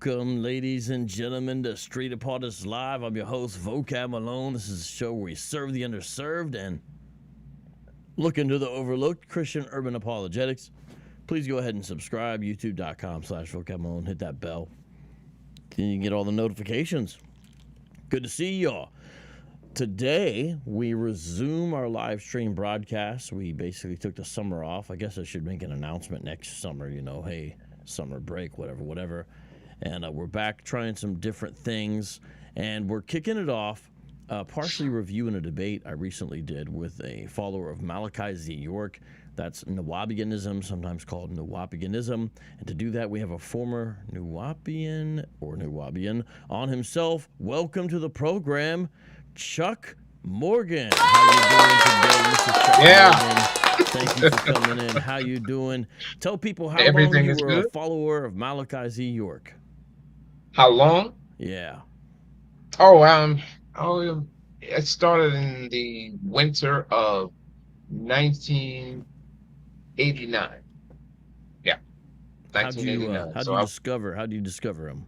Welcome, ladies and gentlemen, to Street Apologists Live. I'm your host, Vocab Malone. This is a show where we serve the underserved and look into the overlooked Christian urban apologetics. Please go ahead and subscribe, youtube.com/Vocab Malone. Hit that bell. Then you can get all the notifications. Good to see y'all. Today, we resume our live stream broadcast. We basically took the summer off. I guess I should make an announcement next summer, hey, summer break, whatever. And we're back trying some different things. And we're kicking it off, partially reviewing a debate I recently did with a follower of Malachi Z. York. That's Nuwaubianism, sometimes called Nuwaubianism. And to do that, we have a former Nuwaubian on himself. Welcome to the program, Chuck Morgan. How you doing today, Mr. Chuck Morgan? Thank you for coming in. How you doing? Tell people how Everything long is you were good. a follower of Malachi Z. York. How long? Yeah. It started in the winter of 1989. Yeah, How'd you 1989. discover him?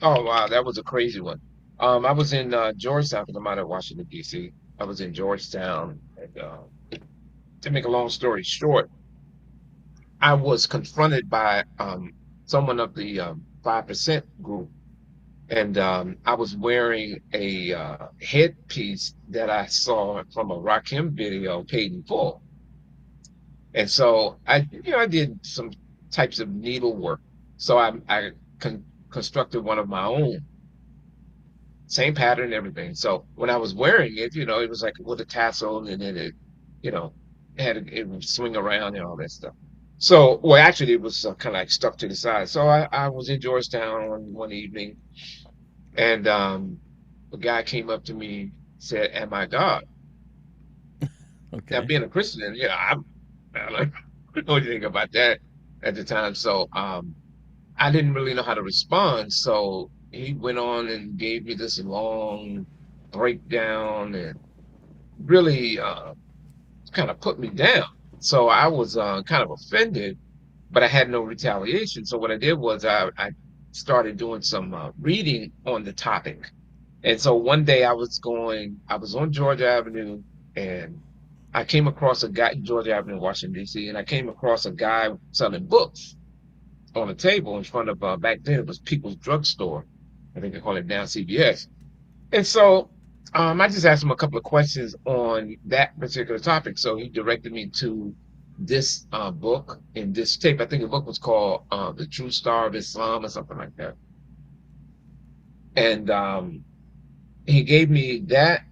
Oh wow, that was a crazy one. I was in Georgetown because I'm out of Washington D.C. I was in Georgetown, and to make a long story short, I was confronted by someone of the 5% group. And I was wearing a headpiece that I saw from a Rakim video, Paid in Full. And so I did some types of needlework. So I constructed one of my own, same pattern and everything. So when I was wearing it, it was like with a tassel, and then it would swing around and all that stuff. So, well, actually, it was kind of like stuck to the side. So I was in Georgetown one evening. And a guy came up to me, said, "Am I God?" Now, Okay. being a Christian, I don't know anything about that at the time. So I didn't really know how to respond. So he went on and gave me this long breakdown and really kind of put me down. So I was kind of offended, but I had no retaliation. So what I did was I started doing some reading on the topic. And so one day I was on Georgia Avenue, and I came across a guy, Georgia Avenue, Washington, D.C., and I came across a guy selling books on a table in front of, back then it was People's Drugstore. I think they call it now CVS. And so I just asked him a couple of questions on that particular topic. So he directed me to this book in this tape. I think the book was called The True Star of Islam or something like that. And he gave me that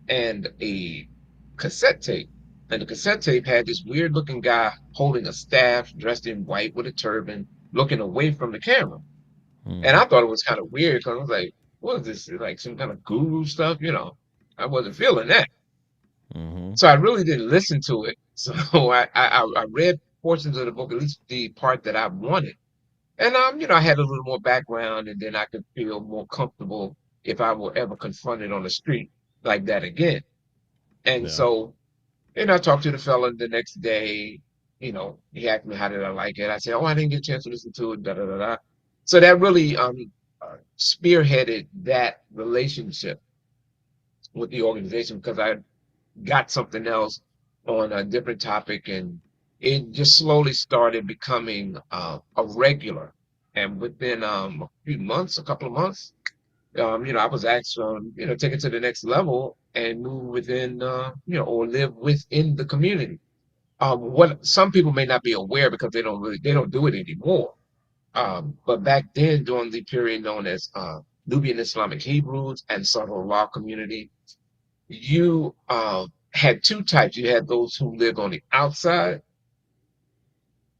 and a cassette tape. And the cassette tape had this weird looking guy holding a staff, dressed in white with a turban, looking away from the camera. And I thought it was kind of weird because I was like, what is this? Like some kind of guru stuff? I wasn't feeling that. Mm-hmm. So I really didn't listen to it. So I read portions of the book, at least the part that I wanted. And I had a little more background, and then I could feel more comfortable if I were ever confronted on the street like that again. And Yeah. so, I talked to the fella the next day. He asked me how did I like it. I said, "Oh, I didn't get a chance to listen to it." Da da da da. So that really spearheaded that relationship with the organization because I got something else on a different topic, and it just slowly started becoming a regular. And within a couple of months, I was asked, take it to the next level and move within, or live within the community. What some people may not be aware because they don't do it anymore. But back then, during the period known as Nubian Islamic Hebrews and Sahel Law community, you had two types. You had those who lived on the outside,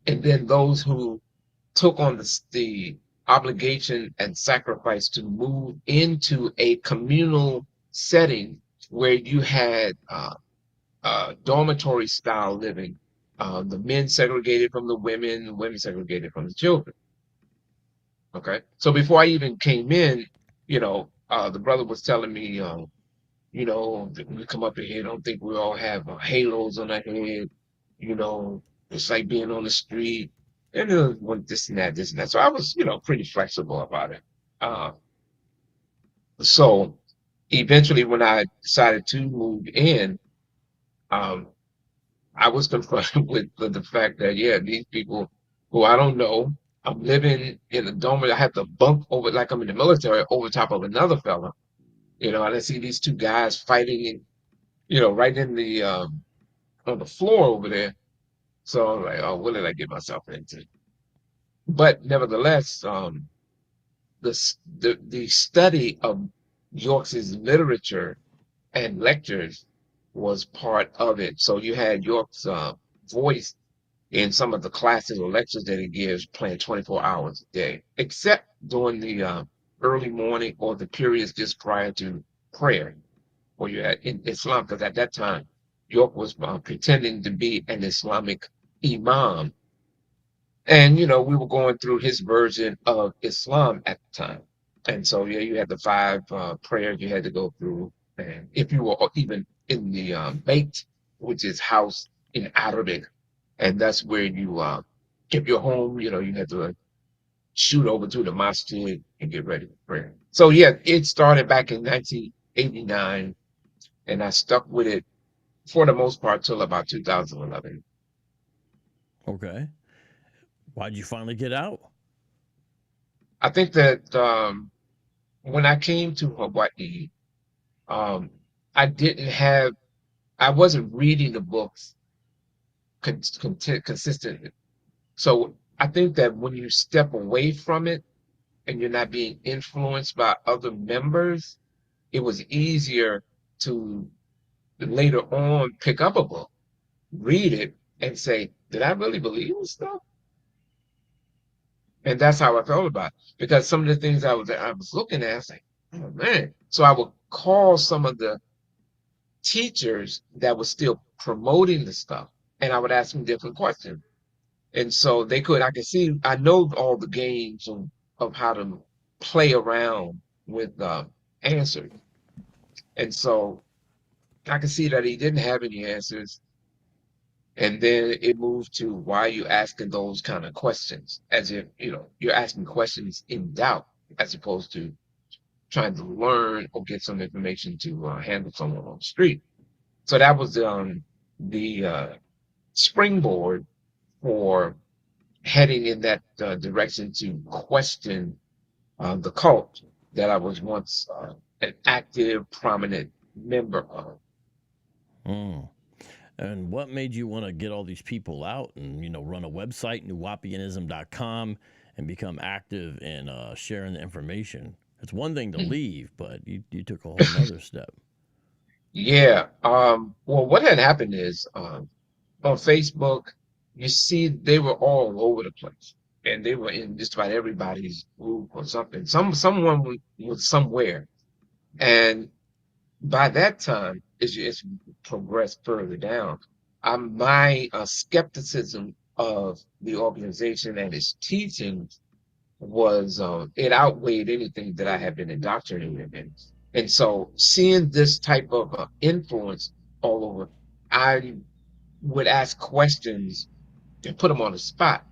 and then those who took on the obligation and sacrifice to move into a communal setting where you had dormitory style living, the men segregated from the women segregated from the children. Okay, so before I even came in, the brother was telling me, when we come up in here, don't think we all have halos on our head. It's like being on the street. and then want this and that, this and that. So I was, pretty flexible about it. Uh, so eventually, when I decided to move in, um, I was confronted with the fact that, yeah, these people who I don't know, I'm living in a dorm. I have to bunk over, like I'm in the military, over top of another fella, and I see these two guys fighting, right in the on the floor over there. So I'm like, oh, what did I get myself into? But nevertheless, the study of York's literature and lectures was part of it. So you had York's voice in some of the classes or lectures that he gives, playing 24 hours a day, except during the early morning or the periods just prior to prayer, or you had in Islam, because at that time York was pretending to be an Islamic imam, and we were going through his version of Islam at the time. And so yeah, you had the five prayers you had to go through, and if you were even in the bait, which is house in Arabic, and that's where you if you're home, you had to shoot over to the masjid and get ready for prayer. So yeah, it started back in 1989, and I stuck with it for the most part till about 2011. Okay. Why'd you finally get out? I think that when I came to Hawaii, um, I didn't have, I wasn't reading the books consistently. So I think that when you step away from it and you're not being influenced by other members, it was easier to later on pick up a book, read it, and say, did I really believe this stuff? And that's how I felt about it. Because some of the things I was looking at, I was like, oh man. So I would call some of the teachers that were still promoting the stuff, and I would ask them different questions. And so I could see, I know all the games of how to play around with answers. And so I could see that he didn't have any answers. And then it moved to, why are you asking those kind of questions? As if, you're asking questions in doubt, as opposed to trying to learn or get some information to handle someone on the street. So that was the springboard for heading in that direction to question the cult that I was once an active, prominent member of. Mm. And what made you want to get all these people out and, run a website, Nuwaubianism.com, and become active in sharing the information? It's one thing to leave, but you took a whole nother step. Yeah. Well, what had happened is on Facebook, you see they were all over the place, and they were in just about everybody's group or something. Someone was somewhere, and by that time, it's progressed further down. My skepticism of the organization and its teachings was it outweighed anything that I had been indoctrinated in. And so seeing this type of influence all over, I would ask questions and put them on the spot.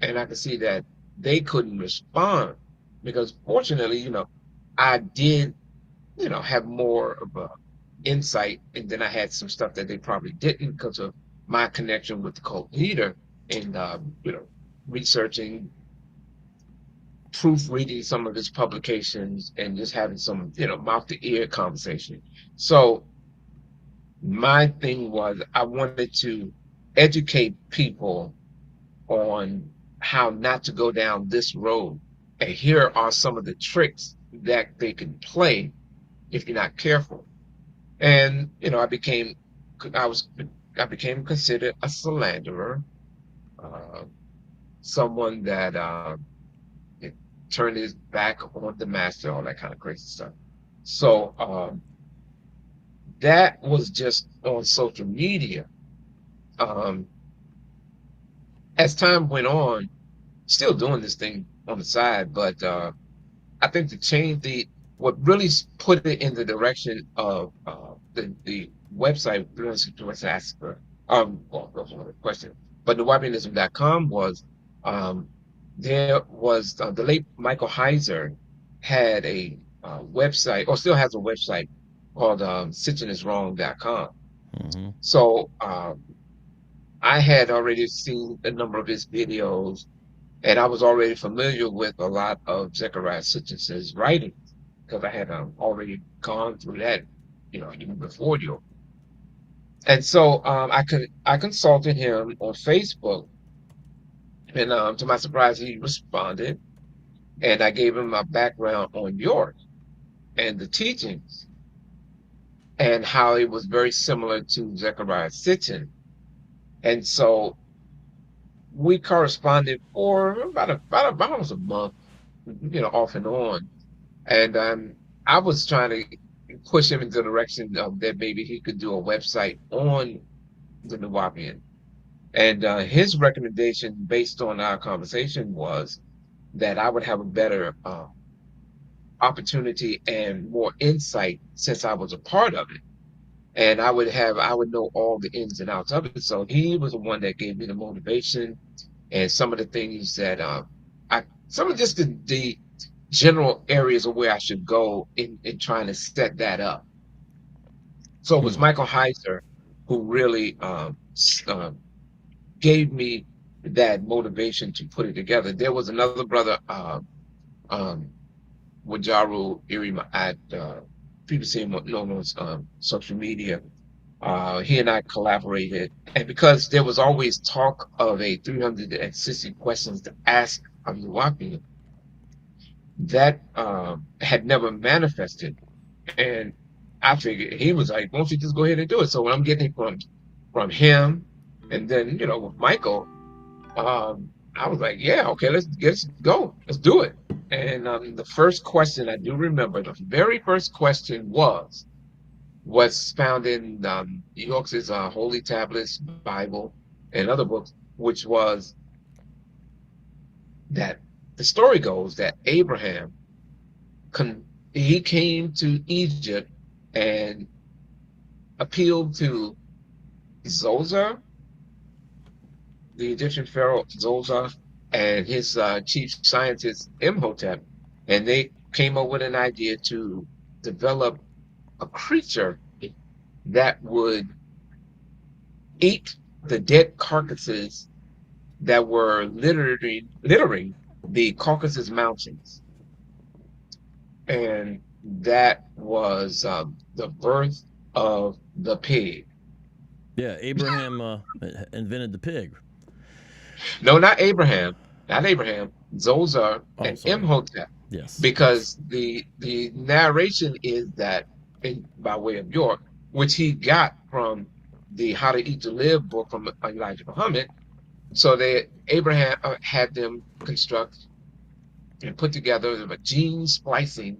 And I could see that they couldn't respond because fortunately, I did, have more of a insight, and then I had some stuff that they probably didn't because of my connection with the cult leader and researching, proofreading some of his publications, and just having some mouth to ear conversation. So my thing was, I wanted to educate people on how not to go down this road, and here are some of the tricks that they can play if you're not careful. And I was I became considered a slanderer, uh, someone that turned his back on the master, all that kind of crazy stuff. So that was just on social media. Um, as time went on, still doing this thing on the side, but I think what really put it in the direction of the website, well, that's another question, but Nuwaubianism.com was Um, there was the late Michael Heiser had a website, or still has a website called sitchingiswrong.com. Mm-hmm. So I had already seen a number of his videos, and I was already familiar with a lot of Zechariah Sitchin's writings because I had already gone through that, even before you. And so I consulted him on Facebook, and to my surprise, he responded, and I gave him my background on York and the teachings and how it was very similar to Zechariah Sitchin. And so we corresponded for about almost a month, off and on. And I was trying to push him into the direction of that maybe he could do a website on the Nuwaubian. And his recommendation, based on our conversation, was that I would have a better opportunity and more insight since I was a part of it. And I would know all the ins and outs of it. So he was the one that gave me the motivation and some of the things that some of just the general areas of where I should go in trying to set that up. So it was Michael Heiser who really gave me that motivation to put it together. There was another brother, um, Wajaru Irima, at previously known as social media. He and I collaborated, and because there was always talk of a 360 questions to ask of Nuwaubian, that had never manifested. And I figured he was like, "Why don't you just go ahead and do it?" So when I'm getting it from him, and then with Michael, I was like, "Yeah, okay, let's go, let's do it." And the first question I do remember, the very first question was found in York's Holy Tablets Bible and other books, which was that the story goes that Abraham he came to Egypt and appealed to Zoser, the Egyptian pharaoh Zoser, and his chief scientist Imhotep, and they came up with an idea to develop a creature that would eat the dead carcasses that were littering the Caucasus Mountains. And that was the birth of the pig. Yeah, Abraham invented the pig. No, not Abraham. Not Abraham. Zoser and sorry. Imhotep. Yes. Because the narration is that, by way of York, which he got from the How to Eat to Live book from Elijah Muhammad. So Abraham had them construct and put together a gene splicing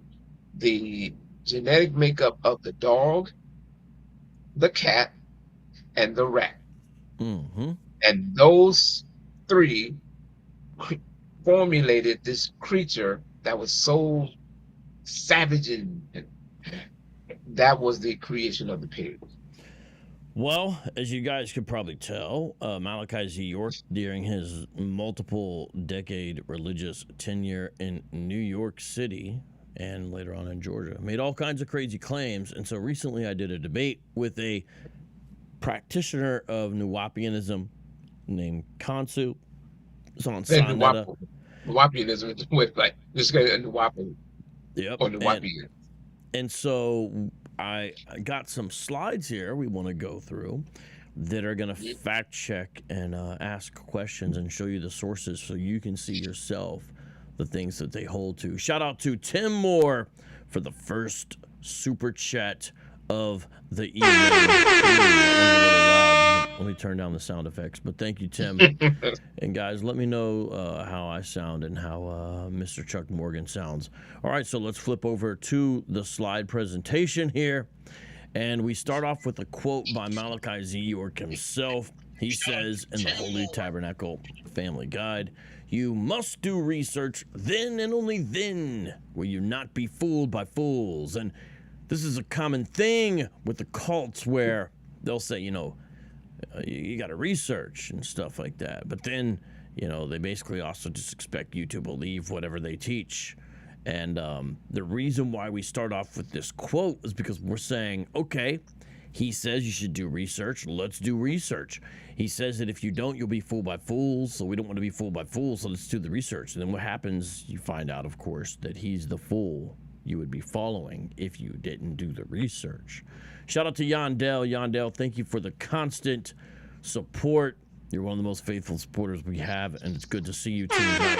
the genetic makeup of the dog, the cat, and the rat. Mm-hmm. And those three formulated this creature that was so savage, and that was the creation of the pig. Well, as you guys could probably tell, Malachi Z. York, during his multiple decade religious tenure in New York City and later on in Georgia, made all kinds of crazy claims. And so recently I did a debate with a practitioner of Nuwaubianism named Kansu. It's on Sonetta. Nuwaubianism is with like this guy Nuwaubian. Yep. Or Nuwaubian. And so I got some slides here we want to go through that are going to fact check and ask questions and show you the sources so you can see yourself the things that they hold to. Shout out to Tim Moore for the first super chat of the evening. Let me turn down the sound effects, but thank you, Tim. And guys, let me know how I sound and how Mr. Chuck Morgan sounds. All right, so let's flip over to the slide presentation here. And we start off with a quote by Malachi Z. York himself. He says in the Holy Tabernacle Family Guide, "You must do research, then and only then will you not be fooled by fools." And this is a common thing with the cults where they'll say, you got to research and stuff like that. But then, They basically also just expect you to believe whatever they teach. And the reason why we start off with this quote is because we're saying, okay, he says you should do research. Let's do research. He says that if you don't, you'll be fooled by fools. So we don't want to be fooled by fools. So let's do the research. And then what happens? You find out, of course, that he's the fool you would be following if you didn't do the research. Shout out to Yondell. Yondell, thank you for the constant support. You're one of the most faithful supporters we have, and it's good to see you tonight.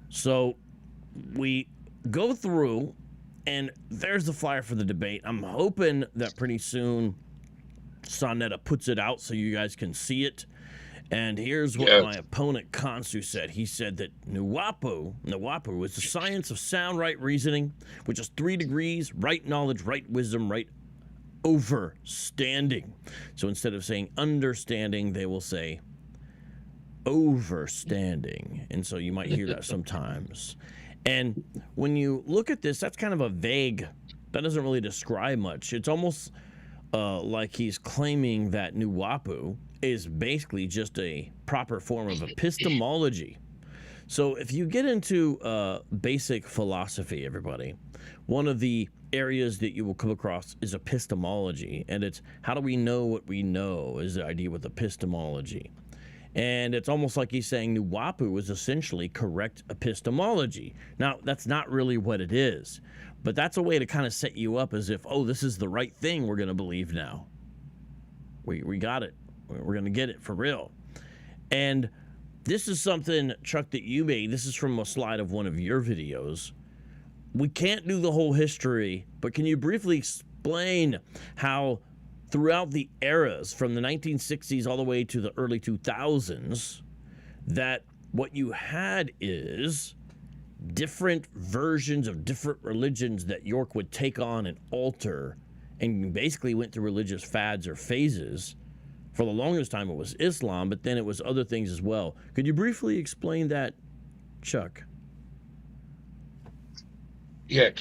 So we go through, and there's the flyer for the debate. I'm hoping that pretty soon Sonetta puts it out so you guys can see it. And here's what my opponent Kansu said. He said that Nuwaubu is the science of sound right reasoning, which is 3 degrees: right knowledge, right wisdom, right overstanding. So instead of saying understanding, they will say overstanding. And so you might hear that sometimes. And when you look at this, that's kind of a vague, that doesn't really describe much. It's almost like he's claiming that Nuwaubu is basically just a proper form of epistemology. So if you get into basic philosophy, everybody, one of the areas that you will come across is epistemology. And it's how do we know what we know is the idea with epistemology. And it's almost like he's saying Nuwaubu is essentially correct epistemology. Now, that's not really what it is, but that's a way to kind of set you up as if, oh, this is the right thing we're going to believe now. We got it. We're going to get it for real. And this is something, Chuck, that you made. This is from a slide of one of your videos. We can't do the whole history, but can you briefly explain how throughout the eras from the 1960s all the way to the early 2000s, that what you had is different versions of different religions that York would take on and alter, and basically went through religious fads or phases. For the longest time it was Islam, but then it was other things as well. Could you briefly explain that, Chuck? Yeah.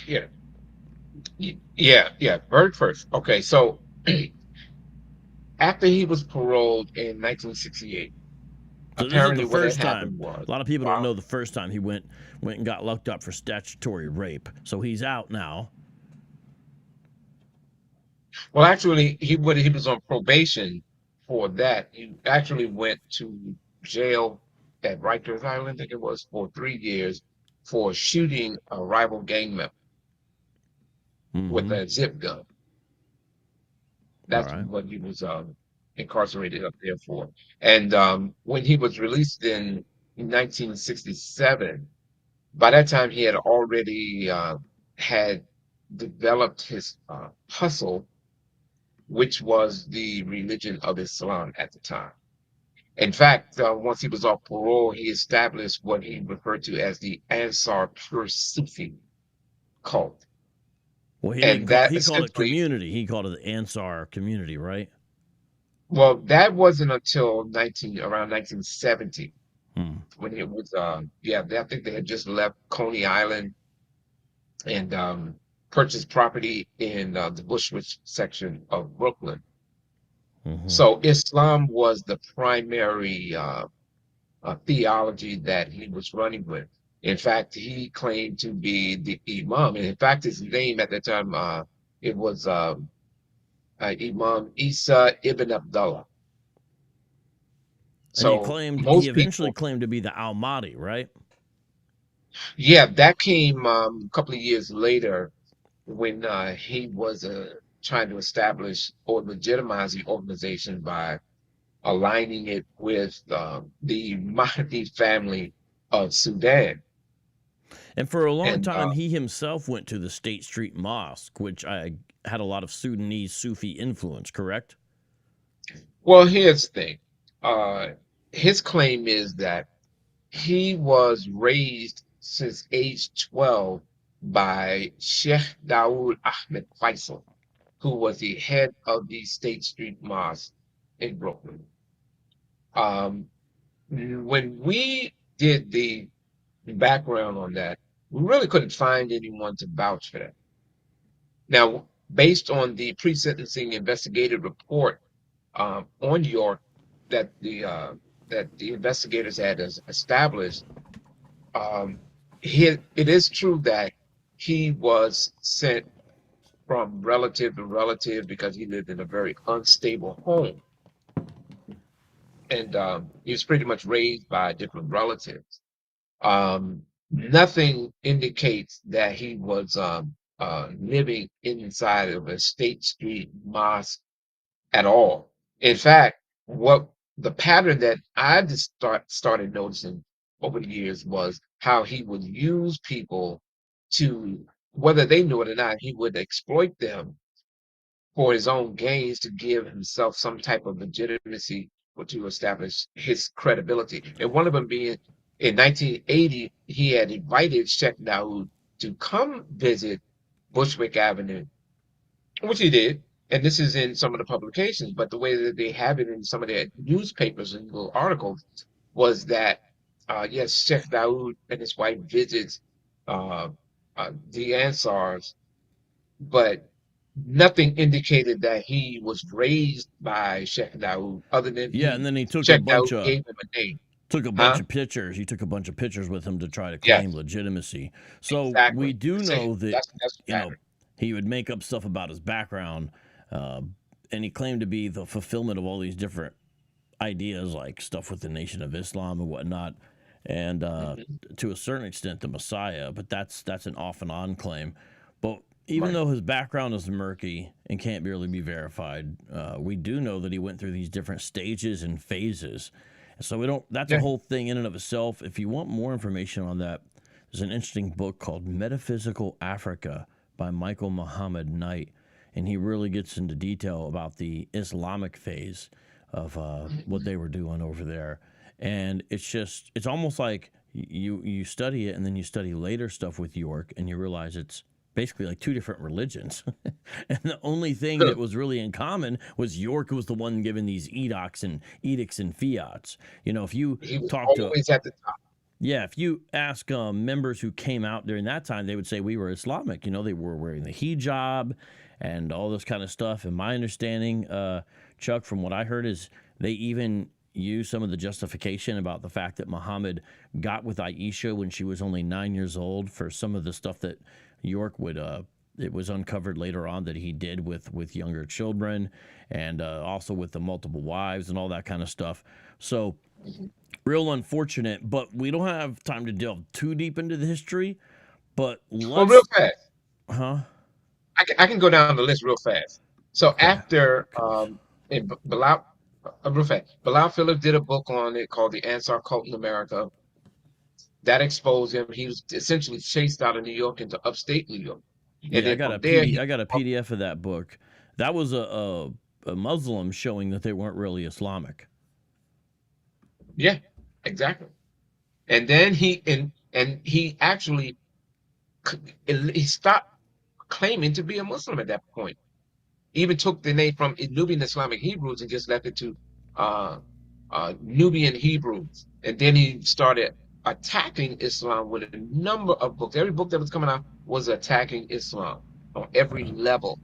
Very first. Okay, so after he was paroled in 1968, so apparently this is the first time. Happened was, a lot of people don't know the first time he went and got locked up for statutory rape. So he's out now. Well, actually, he was on probation for that. He actually went to jail at Rikers Island, I think it was, for 3 years for shooting a rival gang member with a zip gun. That's what he was incarcerated up there for. And when he was released in 1967, by that time he had already had developed his hustle, which was the religion of Islam at the time. In fact, once he was off parole, he established what he referred to as the Ansar Pure Sufi cult. Well, he called it community. He called it the Ansar community, right? Well, that wasn't until around 1970 when it was. I think they had just left Coney Island and purchased property in the Bushwick section of Brooklyn. So Islam was the primary theology that he was running with. In fact, he claimed to be the Imam, and in fact, his name at the time it was Imam Isa ibn Abdullah. So he eventually claimed to be the Al-Mahdi, right? Yeah, that came a couple of years later when he was trying to establish or legitimize the organization by aligning it with the Mahdi family of Sudan. And for a long time, he himself went to the State Street Mosque, which had a lot of Sudanese Sufi influence, correct? Well, here's the thing. His claim is that he was raised since age 12 by Sheikh Dawood Ahmed Faisal, who was the head of the State Street Mosque in Brooklyn. When we did the background on that, we really couldn't find anyone to vouch for that. Now, based on the pre-sentencing investigative report on York that the that the investigators had established, um, it is true that he was sent from relative to relative because he lived in a very unstable home, and he was pretty much raised by different relatives. Nothing indicates that he was living inside of a State Street mosque at all. In fact, what the pattern that I just started noticing over the years was how he would use people to, whether they knew it or not, he would exploit them for his own gains to give himself some type of legitimacy or to establish his credibility. And one of them being in 1980, he had invited Sheikh Daoud to come visit Bushwick Avenue, which he did. And this is in some of the publications, but the way that they have it in some of their newspapers and little articles was that, yes, Sheikh Daoud and his wife visits uh, the Ansars, but nothing indicated that he was raised by Sheikh Daoud other than Yeah, and then he took a Sheikh bunch Daoud of gave him a name. bunch Huh? of pictures. He took a bunch of pictures with him to try to claim Yes, legitimacy. So we exactly. do know that, That's the pattern. he would make up stuff about his background, uh, and he claimed to be the fulfillment of all these different ideas, like stuff with the Nation of Islam and whatnot, and Mhm. to a certain extent the Messiah. But that's an off and on claim. But even Right. though his background is murky and can't really be verified, we do know that he went through these different stages and phases. So we don't. That's a Yeah. whole thing in and of itself. If you want more information on that, there's an interesting book called Metaphysical Africa by Michael Muhammad Knight, and he really gets into detail about the Islamic phase of what they were doing over there. And it's almost like you study it and then you study later stuff with York and you realize it's basically like two different religions. And the only thing that was really in common was York was the one giving these edicts and fiats. If you He was talk to always at the top. yeah, if you ask members who came out during that time, they would say we were Islamic. They were wearing the hijab and all this kind of stuff. And my understanding, Chuck, from what I heard, is they even used some of the justification about the fact that Muhammad got with Aisha when she was only 9 years old for some of the stuff that York would. It was uncovered later on that he did with younger children, and also with the multiple wives and all that kind of stuff. So Mhm. real unfortunate, but we don't have time to delve too deep into the history. But Well, real let's, fast, huh? I can go down the list real fast. So Okay. after Goodness. Bilal, real fast, Bilal Phillips did a book on it called The Ansar Cult in America. That exposed him. He was essentially chased out of New York into upstate New York. And Yeah, then from there, I got a PDF of that book. That was a Muslim showing that they weren't really Islamic. yeah, exactly. And then and he actually he stopped claiming to be a Muslim at that point. He even took the name from Nubian Islamic Hebrews and just left it to uh, Nubian Hebrews. And then he started attacking Islam with a number of books. Every book that was coming out was attacking Islam on every Wow. level.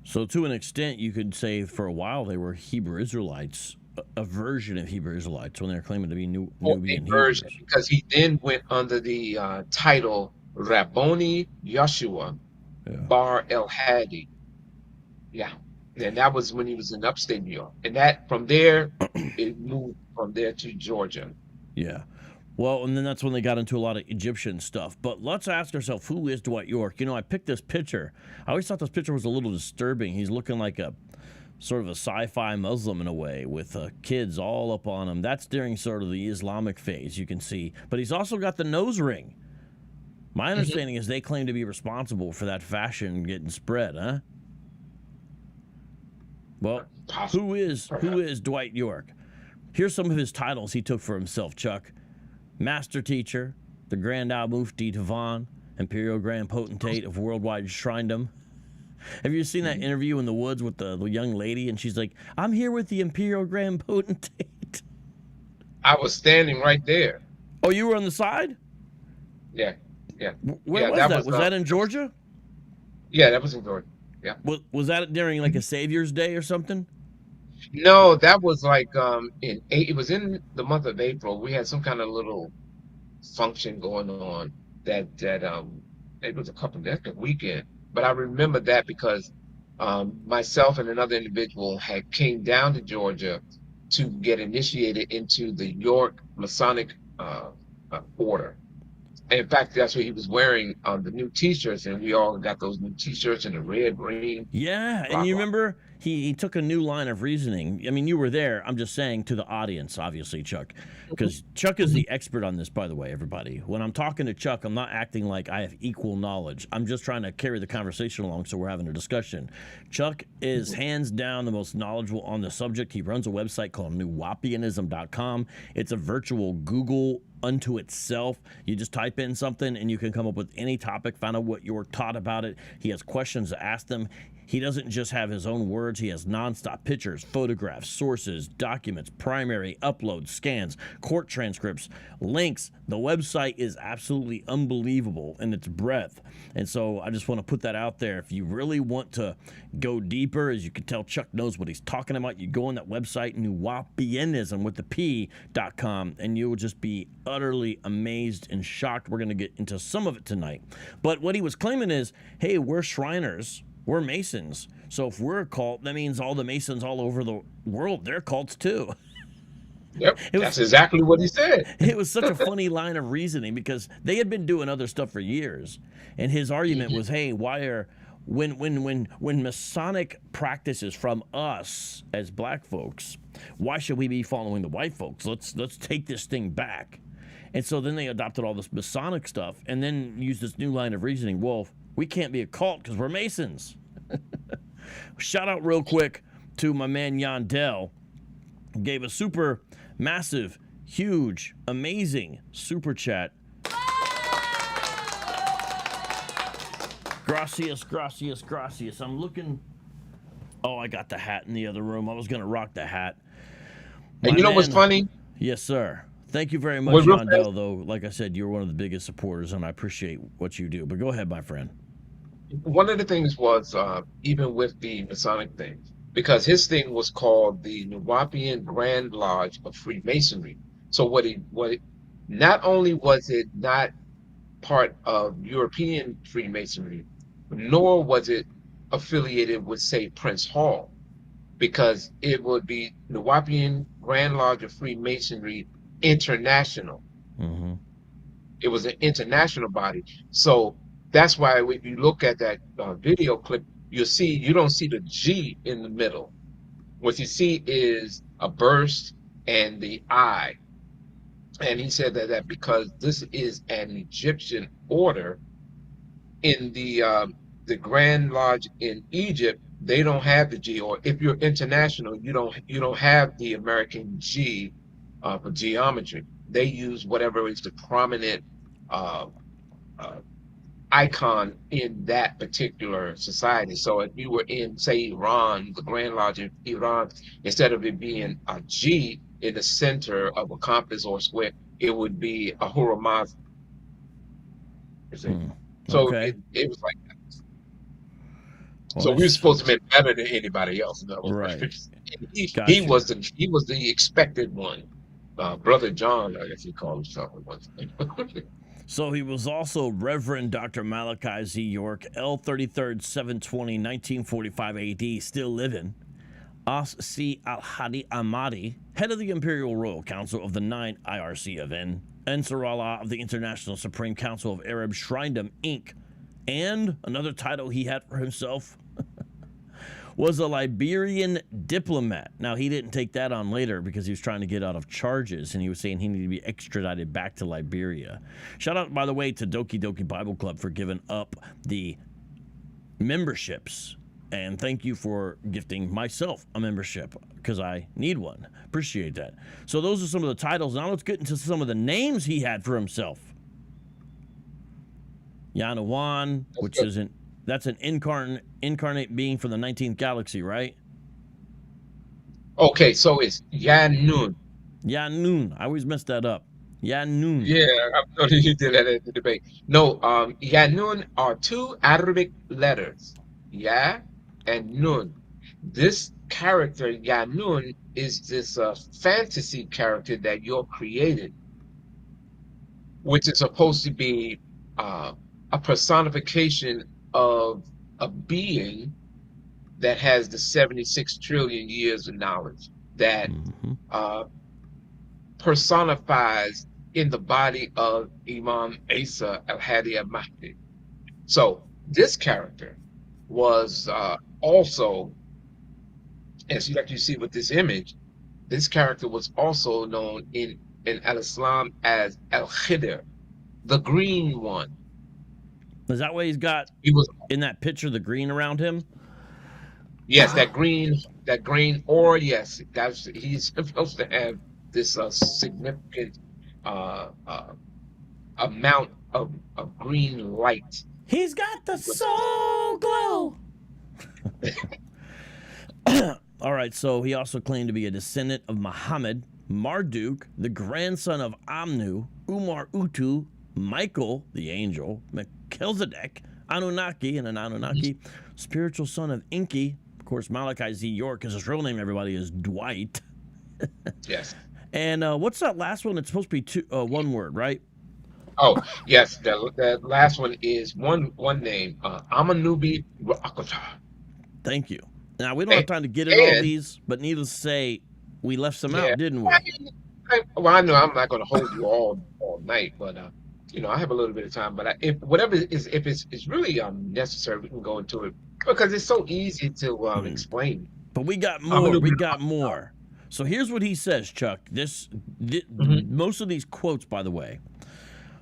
So to an extent, you could say for a while they were Hebrew Israelites, a version of Hebrew Israelites when they were claiming to be Or a Nubian version, Hebrews. because he then went under the title Rabboni Yeshua Yeah. Bar El Hadi. Yeah. And that was when he was in upstate New York. And that from there, it moved from there to Georgia. Yeah. Well, and then that's when they got into a lot of Egyptian stuff. But let's ask ourselves, who is Dwight York? I picked this picture. I always thought this picture was a little disturbing. He's looking like a sort of a sci-fi Muslim in a way, with kids all up on him. That's during sort of the Islamic phase, you can see. But he's also got the nose ring. My Mhm. understanding is they claim to be responsible for that fashion getting spread, huh? Well, Possible. who is Dwight York? Here's some of his titles he took for himself, Chuck. Master Teacher, the Grand Al Mufti Divan, Imperial Grand Potentate of Worldwide Shrindom. Have you seen that Mhm. interview in the woods with the young lady? And she's like, I'm here with the Imperial Grand Potentate. I was standing right there. Oh, you were on the side? Yeah. Yeah. Where Yeah. was that? Was that in Georgia? Yeah, that was in Georgia. Yeah. Was that during like a Savior's Day or something? No, that was like it was in the month of April. We had some kind of little function going on that it was a couple that's the weekend. But I remember that because myself and another individual had came down to Georgia to get initiated into the York Masonic order. In fact, that's what he was wearing the new T-shirts, and we all got those new T-shirts in the red, green, Yeah, and blah you blah. remember he took a new line of reasoning. I mean, you were there. I'm just saying to the audience, obviously, Chuck, because Chuck is the expert on this, by the way, everybody. When I'm talking to Chuck, I'm not acting like I have equal knowledge. I'm just trying to carry the conversation along so we're having a discussion. Chuck is hands down the most knowledgeable on the subject. He runs a website called Nuwaubianism.com. It's a virtual Google unto itself. You just type in something and you can come up with any topic, find out what you're taught about it. He has questions to ask them. He doesn't just have his own words. He has nonstop pictures, photographs, sources, documents, primary, uploads, scans, court transcripts, links. The website is absolutely unbelievable in its breadth. And so I just want to put that out there. If you really want to go deeper, as you can tell, Chuck knows what he's talking about. You go on that website, Nuwaubianism with the P.com, and you will just be utterly amazed and shocked. We're going to get into some of it tonight. But what he was claiming is, hey, we're Shriners. We're Masons. So if we're a cult, that means all the Masons all over the world, they're cults too. Yep, It that's was exactly what he said. it was such a funny line of reasoning because they had been doing other stuff for years. And his argument was, hey, why are when Masonic practices from us as black folks, why should we be following the white folks? Let's take this thing back. And so then they adopted all this Masonic stuff and then used this new line of reasoning. Well, we can't be a cult because we're Masons. Shout out real quick to my man Yandel. Gave a super massive, huge, amazing super chat. Gracias, gracias, gracias. I'm looking. Oh, I got the hat in the other room. I was going to rock the hat. And My you know what's man. funny? Yes, sir. Thank you very much, Well, real fast, Yandel, though. Like I said, you're one of the biggest supporters, and I appreciate what you do. But go ahead, my friend. one of the things was even with the Masonic thing, because his thing was called the Nuwaubian Grand Lodge of Freemasonry. So not only was it not part of European Freemasonry, nor was it affiliated with, say, Prince Hall, because it would be Nuwaubian Grand Lodge of Freemasonry International. Mm-hmm. It was an international body. So that's why if you look at that video clip, you don't see the G in the middle. What you see is a burst and the I. And he said that because this is an Egyptian order in the Grand Lodge in Egypt, they don't have the G. Or if you're international, you don't have the American G for geometry. They use whatever is the prominent uh, uh, icon in that particular society. So if you were in, say, Iran, the Grand Lodge of Iran, instead of it being a G in the center of a compass or square, it would be a Hurramaz. Hmm. So Okay. it was like, Well, so we were that's supposed to be better than anybody else. In other right. words. He Got you. was the expected one. Brother John, I guess he called himself at one time. So he was also Reverend Dr. Malachi Z. York, L33rd 720, 1945 AD, still living. As C. Al-Hadi Ahmadi, head of the Imperial Royal Council of the 9 IRC of N, Ansarallah of the International Supreme Council of Arab Shrindom, Inc., and another title he had for himself was a Liberian diplomat. Now, he didn't take that on later because he was trying to get out of charges, and he was saying he needed to be extradited back to Liberia. Shout out, by the way, to Doki Doki Bible Club for giving up the memberships. And thank you for gifting myself a membership because I need one. Appreciate that. So those are some of the titles. Now let's get into some of the names he had for himself. Yanawan, which is that's an incarnate being from the 19th galaxy, right? Okay, so it's Yanun. Yanun. I always mess that up. Yanun. Yeah, I'm sure you did that at the debate. No, Yanun are two Arabic letters, Ya and Nun. this character, Yanun, is this fantasy character that York created, which is supposed to be uh, a personification of a being that has the 76 trillion years of knowledge that Mm-hmm. uh, personifies in the body of Imam Isa al-Hadi al-Mahdi. So this character was also, as you see with this image, this character was also known in al-Islam as al-Khidr, the green one. Is that why he's got He was, in that picture the green around him? yes, that green, or yes, he's supposed to have this significant uh, uh, amount of green light. He's got the soul glow. All right, so he also claimed to be a descendant of Muhammad, Marduk, the grandson of Amnu, Umar Utu, Michael, the angel, Melchizedek, Anunnaki, and an Anunnaki, spiritual son of Enki. Of course, Malachi Z. York, because his real name, everybody, is Dwight. Yes. And what's that last one? It's supposed to be one word, right? Oh, yes. The last one is one name, Amanubi Rakata. Thank you. Now, we don't have And, time to get in all and these, but needless to say, we left some yeah, out, didn't I, we? well, I know I'm not going to hold you all night, but I have a little bit of time. But if whatever is, if it's really necessary, we can go into it because it's so easy to explain. But we got more. Amanubi We got Rakata. more. So here's what he says, Chuck. Hmm. Most of these quotes, by the way,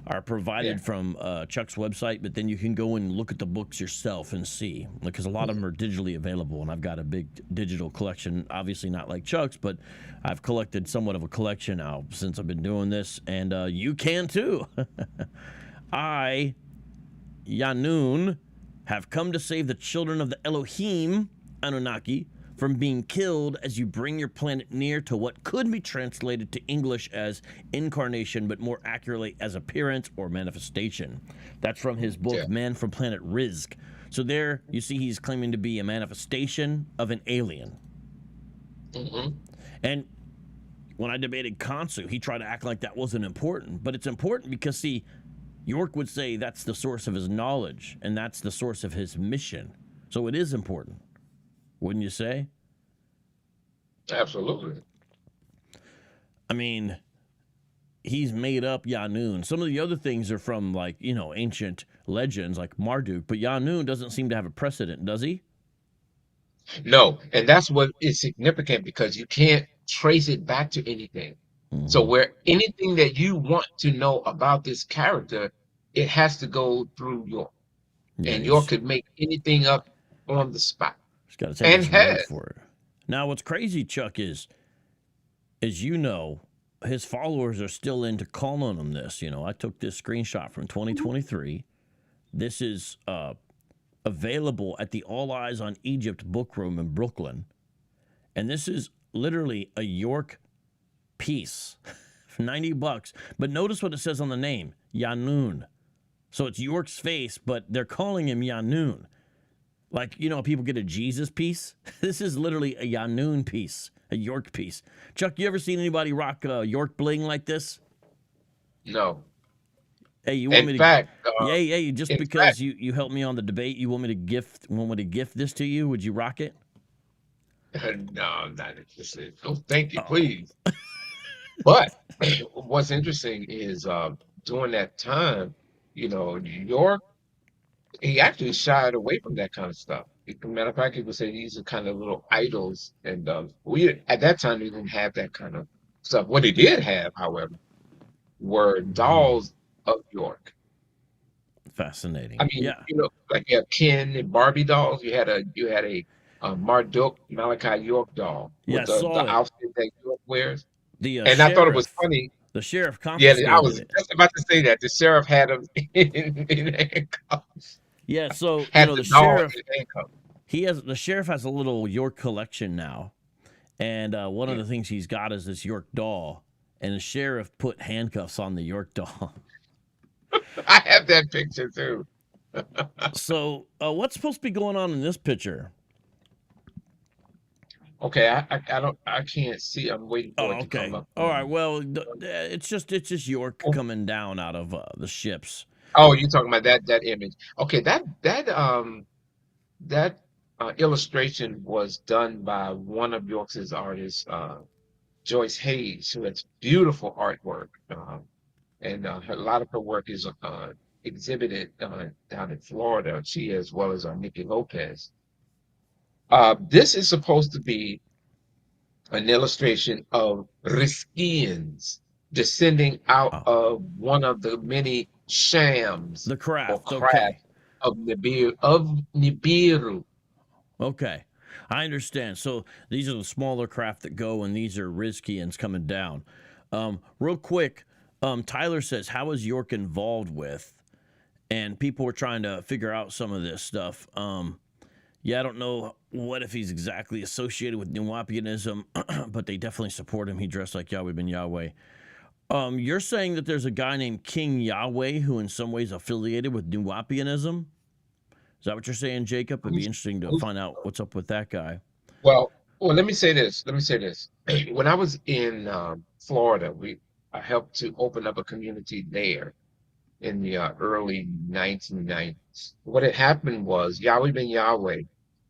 are Yeah. provided from Chuck's website, but then you can go and look at the books yourself and see, because a lot of them are digitally available, and I've got a big digital collection, obviously not like Chuck's, but I've collected somewhat of a collection now since I've been doing this, and you can too. I, Yanun, have come to save the children of the Elohim, Anunnaki, from being killed as you bring your planet near to what could be translated to English as incarnation, but more accurately as appearance or manifestation. That's from his Yeah. book, Man from Planet Rizq. So there you see he's claiming to be a manifestation of an alien. Hmm. And when I debated Kansu, he tried to act like that wasn't important. But it's important because, see, York would say that's the source of his knowledge and that's the source of his mission. So it is important, wouldn't you say? Absolutely. I mean, he's made up Yanun. Some of the other things are from, like, ancient legends like Marduk, but Yanun doesn't seem to have a precedent, does he? No, and that's what is significant because you can't trace it back to anything. So Mm-hmm. where anything that you want to know about this character, it has to go through York. Yeah, And York he's could make anything up on the spot. got to take And his word has. for it. Now, what's crazy, Chuck, is his followers are still into calling him this. I took this screenshot from 2023. This is available at the All Eyes on Egypt book room in Brooklyn. And this is literally a York piece for $90. But notice what it says on the name, Yanun. So it's York's face, but they're calling him Yanun. Like, people get a Jesus piece. This is literally a Yanun piece, a York piece. Chuck, you ever seen anybody rock York bling like this? No. Hey, you want In me to? fact, Yeah. Just in fact, because you helped me on the debate, you want me to gift this to you? Would you rock it? no, I'm not interested. Oh, thank you, Oh, please. But what's interesting is during that time, York, he actually shied away from that kind of stuff. Matter of fact, people say these are kind of little idols, and we at that time we didn't have that kind of stuff. What he did have, however, were dolls of York. I fascinating. mean, Yeah. like you have Ken and Barbie dolls. You had a Marduk Malachi York doll Yeah, I with the saw it. outfit that York wears, The and I thought it was funny. the sheriff Yeah, I confiscated was it. just about to say that the sheriff had him in handcuffs, Yeah, so had the doll in handcuffs. the sheriff has a little York collection now, and one of Yeah. the things he's got is this York doll, and the sheriff put handcuffs on the York doll. I have that picture too. So what's supposed to be going on in this picture? Okay, I can't see. I'm waiting for Oh, it to come okay. up All right. on. Well, it's just York Oh, coming down out of the ships. oh, you're talking about that image. Okay, that illustration was done by one of York's artists, Joyce Hayes, who has beautiful artwork, and a lot of her work is exhibited down in Florida. She as well as Nikki Lopez. This is supposed to be an illustration of Riskians descending out Oh, of one of the many shams the or craft. Okay. crafts of Nibiru. Okay. I understand. So these are the smaller craft that go, and these are Rizkians coming down. Real quick, Tyler says, how is York involved with? And people were trying to figure out some of this stuff. Yeah, I don't know what if he's exactly associated with Nuwaubianism, but they definitely support him. He dressed like Yahweh ben Yahweh. You're saying that there's a guy named King Yahweh who in some ways affiliated with Nuwaubianism? Is that what you're saying, Jacob? It'd be Who's, interesting to who's, find out what's up with that guy. well, let me say this. Let me say this. When I was in Florida, I helped to open up a community there in the early 1990s. What had happened was Yahweh ben Yahweh,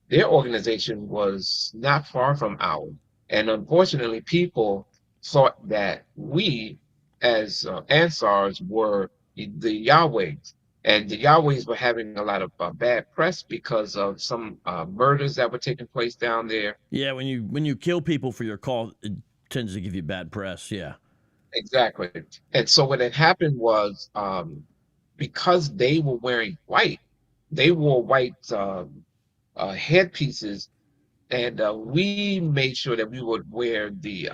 their organization was not far from ours. And unfortunately, people thought that we, as Ansars, were the Yahwehs. And the Yahwehs were having a lot of bad press because of some murders that were taking place down there. Yeah, when you kill people for your call, it tends to give you bad press. Yeah. Exactly. And so what had happened was because they were wearing white, they wore white headpieces, and we made sure that we would wear the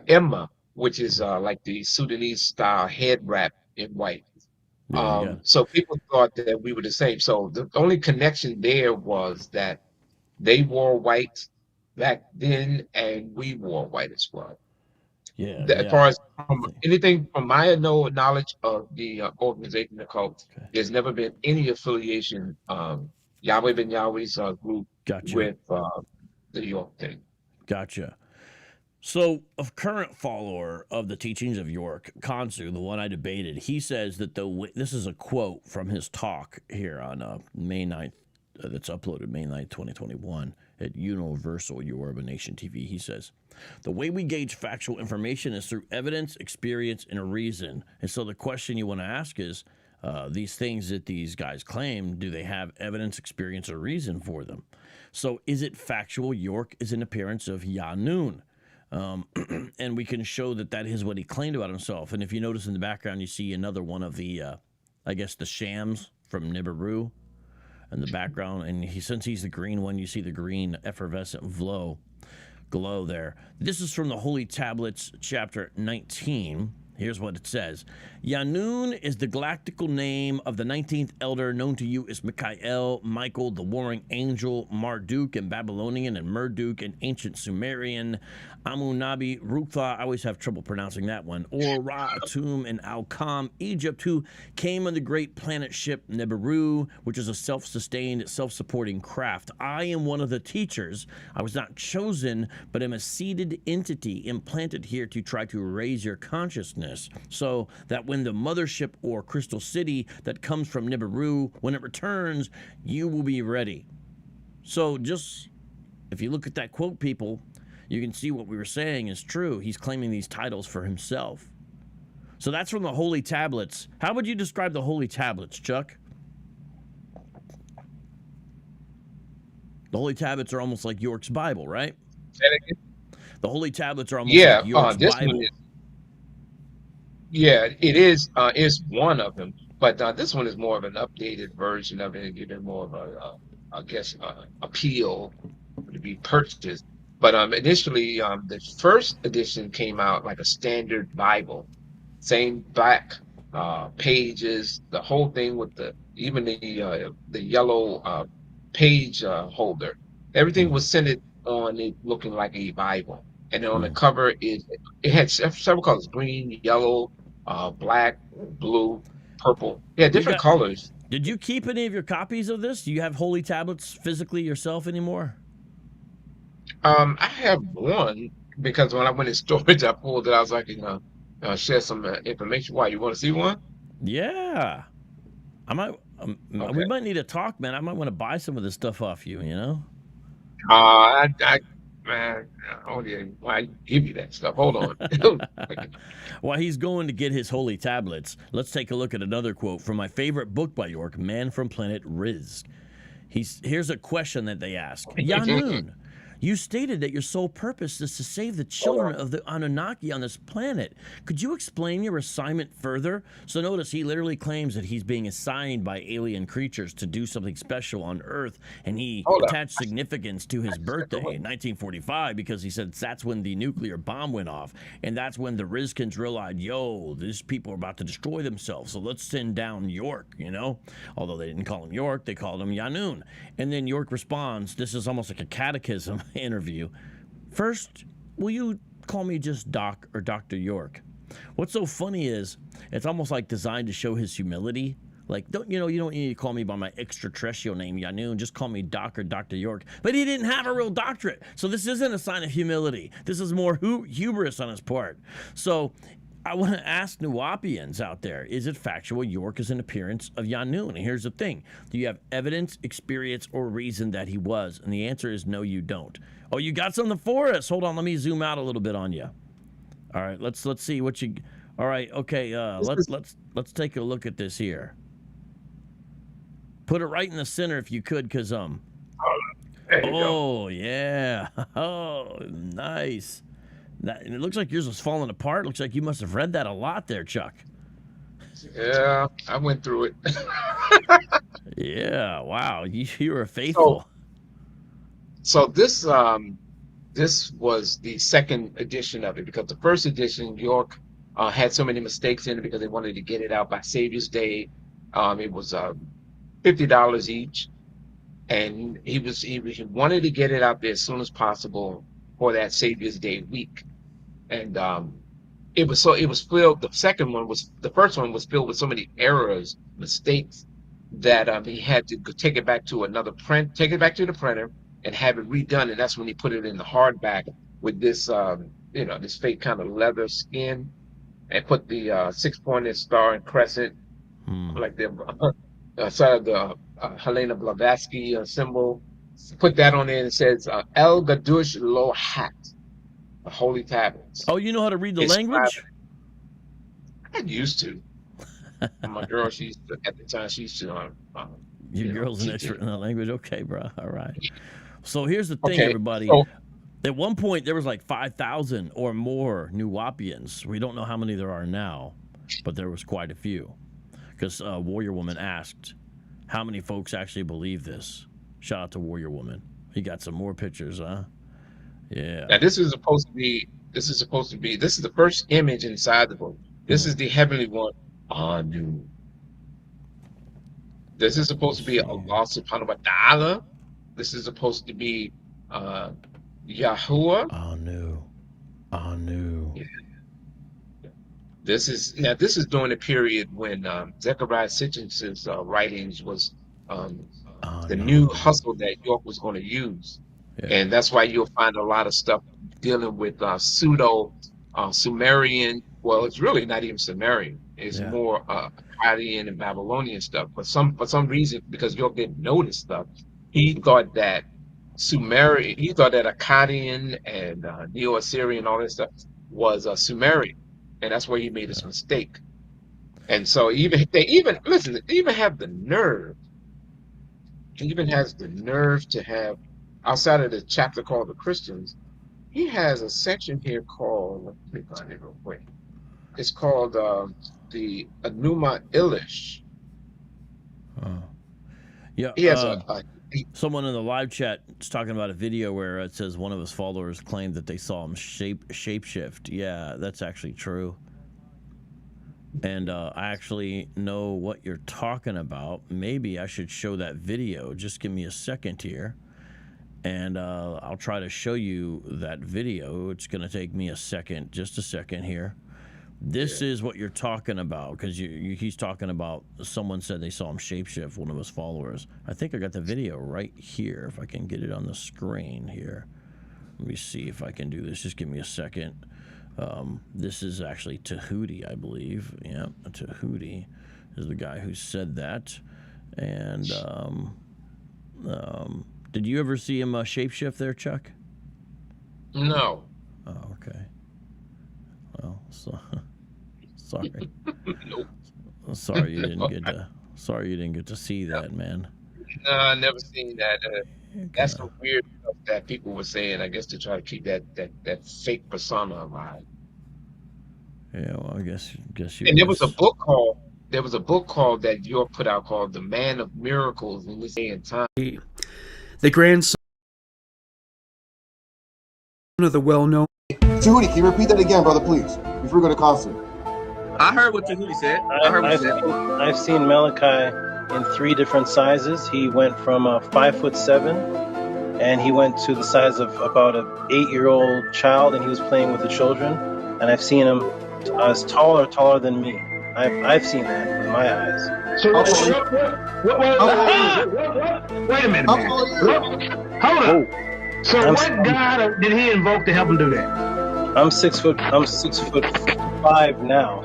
emma, which is like the Sudanese style head wrap in white. Yeah, you got So people thought that we were the same. So the only connection there was that they wore white back then, and we wore white as well. yeah, As yeah. far as I from think anything from my knowledge of the organization, the cult, okay. there's never been any affiliation, Yahweh ben Yahweh's group Gotcha. with the York thing. Gotcha. So, a current follower of the teachings of York, Kansu, the one I debated, he says that this is a quote from his talk here on May 9th, that's uploaded May 9th, 2021 at Universal Yoruba Nation TV. He says, the way we gauge factual information is through evidence, experience, and a reason. And so the question you want to ask is, these things that these guys claim, do they have evidence, experience, or reason for them? So is it factual York is an appearance of Yanun? And we can show that that is what he claimed about himself. And if you notice in the background, you see another one of the, I guess, the shams from Nibiru in the background. And since he's the green one, you see the green effervescent glow there. This is from the Holy Tablets, chapter 19. Here's what it says. Yanun is the galactical name of the 19th elder known to you as Michael, Michael, the warring angel, Marduk in Babylonian and Merduk in ancient Sumerian, Amunabi, Rutha, I always have trouble pronouncing that one, or Ra-Atum in Al-Kam, Egypt, who came on the great planet ship Nibiru, which is a self-sustained, self-supporting craft. I am one of the teachers. I was not chosen, but am a seeded entity implanted here to try to raise your consciousness so that when the mothership or crystal city that comes from Nibiru, when it returns, you will be ready. So just, if you look at that quote, people, you can see what we were saying is true. He's claiming these titles for himself. So that's from the Holy Tablets. How would you describe the Holy Tablets, Chuck? The Holy Tablets are almost like York's Bible, right? Say that again? The Holy Tablets are almost Yeah, like York's this one Bible. is. Yeah, it is one of them, but this one is more of an updated version of it and giving more of I guess, appeal to be purchased. But initially, the first edition came out like a standard Bible, same back pages, the whole thing with even the yellow page holder. Everything Mm, was centered on it looking like a Bible. And then on the mm. cover, it had several colors: green, yellow, black, blue, purple. Yeah, You different got. colors. Did you keep any of your copies of this? Do you have Holy Tablets physically yourself anymore? I have one because when I went in storage, I pulled it. I was like, share some information. Why, you want to see one? Yeah. I might. We Okay. might need to talk, man. I might want to buy some of this stuff off you. You know. Man, oh yeah, why give you that stuff? Hold on. Okay. While he's going to get his holy tablets, let's take a look at another quote from my favorite book by York, Man from Planet Riz. Here's a question that they ask. Yanun, you stated that your sole purpose is to save the Hold children on. of the Anunnaki on this planet. Could you explain your assignment further? So notice he literally claims that he's being assigned by alien creatures to do something special on Earth, and he Hold up. attached significance to his birthday Hold in 1945 because he said that's when the nuclear bomb went off, and that's when the Rizkins realized, yo, these people are about to destroy themselves, so let's send down York, you know? Although they didn't call him York, they called him Yanun. And then York responds, this is almost like a catechism interview. First, will you call me just Doc or Dr. York? What's so funny is it's almost like designed to show his humility. Like, you don't need to call me by my extraterrestrial name, Yanun. Just call me Doc or Dr. York. But he didn't have a real doctorate. So this isn't a sign of humility. This is more hubris on his part. So I want to ask Nuwaubians out there, is it factual York is an appearance of Yanun? And here's the thing. Do you have evidence, experience, or reason that he was? And the answer is no, you don't. Oh, you got something for us. Hold on, let me zoom out a little bit on you. All right, let's see what you. All right, okay. Let's take a look at this here. Put it right in the center if you could, cause There you go. Oh yeah. Oh, nice. It looks like yours was falling apart. Looks like you must have read that a lot there, Chuck. Yeah, I went through it. Yeah. Wow. You were So, faithful. so this was the second edition of it because the first edition, York had so many mistakes in it because they wanted to get it out by Savior's Day. It was $50 each, and he wanted to get it out there as soon as possible for that Savior's Day week. And it was filled. The first one was filled with so many errors, mistakes that he had to take it back to take it back to the printer and have it redone. And that's when he put it in the hardback with this, this fake kind of leather skin, and put the six-pointed star and crescent, Hmm. like the sort of the Helena Blavatsky symbol. Put that on there, and it says El Gadush Lo Hat, the Holy Tablets. Oh, you know how to read the Inscribed. language? I used to. My girl, at the time, she used to, Your girl's an teach it. expert in that language. Okay, bro. All right. So here's the thing, Okay, everybody. so At one point, there was like 5,000 or more Nuwaubians. We don't know how many there are now, but there was quite a few. Because Warrior Woman asked, how many folks actually believe this? Shout out to Warrior Woman. He got some more pictures, huh? Yeah. now this is supposed to be. This is the first image inside the book. This Hmm. is the heavenly one. Anu. This is supposed to Let's be see. Allah subhanahu wa ta'ala. This is supposed to be uh, Yahuwah. Anu. Anu. This is during the period when Zechariah Sitchin's writings was the new Anu. hustle that York was going to use. Yeah. And that's why you'll find a lot of stuff dealing with pseudo Sumerian. Well, it's really not even Sumerian. It's Yeah. more Akkadian and Babylonian stuff. But for some reason, because York didn't know this stuff, he thought that Akkadian and Neo-Assyrian, all that stuff was Sumerian, and that's where he made his mistake. And so they even have the nerve. He even has the nerve to have, outside of the chapter called the Christians, he has a section here called, let me find it real quick. It's called the Enuma Elish. Oh. Yeah. He has Someone in the live chat is talking about a video where it says one of his followers claimed that they saw him shapeshift. Yeah, that's actually true. And I actually know what you're talking about. Maybe I should show that video. Just give me a second here. And I'll try to show you that video. It's going to take me a second, just a second here. This is what you're talking about, because he's talking about someone said they saw him shapeshift, one of his followers. I think I got the video right here, if I can get it on the screen here. Let me see if I can do this. Just give me a second. This is actually Tahuti, I believe. Yeah, Tahuti is the guy who said that. And did you ever see him shapeshift there, Chuck? No. Oh, okay. Well, sorry. Nope. Sorry you didn't get to. Sorry you didn't get to see that, man. No, I never seen that. That's Okay. some weird stuff that people were saying, I guess, to try to keep that fake persona alive. Yeah, well, I guess you And guys. there was a book called that York put out called The Man of Miracles in this day and time. The grandson of the well-known. Judy, can you repeat that again, brother, please? Before we go to concert. I heard what Tahuti said. I've seen Malachi in 3 different sizes. He went from 5'7", and he went to the size of about an 8-year-old child, and he was playing with the children. And I've seen him as taller than me. I've seen that with my eyes. So wait a minute, man. Hold up. So what God did he invoke to help him do that? I'm 6'5" now.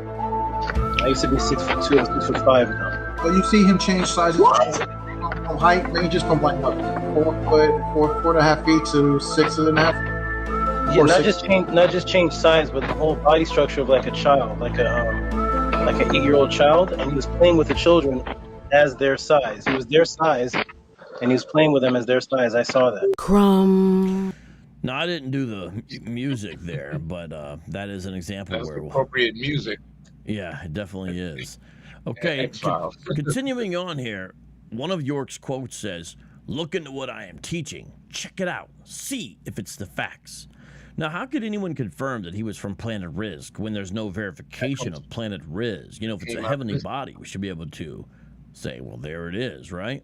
I used to be 6'2", I'm 6'5" now. Well, you see him change sizes from height ranges from like what, 4.5 feet to 6.5. Yeah, not just change size, but the whole body structure of like a child, like an 8-year-old child, and he was playing with the children as their size. He was their size, and he was playing with them as their size. I saw that. Crumb. No, I didn't do the music there, but that is an example That's where. appropriate music. Yeah, it definitely is. Okay, X-Files. continuing on here, one of York's quotes says, "Look into what I am teaching. Check it out. See if it's the facts." Now, how could anyone confirm that he was from planet Rizq when there's no verification of planet Rizq? You know, if it's a heavenly body, we should be able to say, well, there it is, right?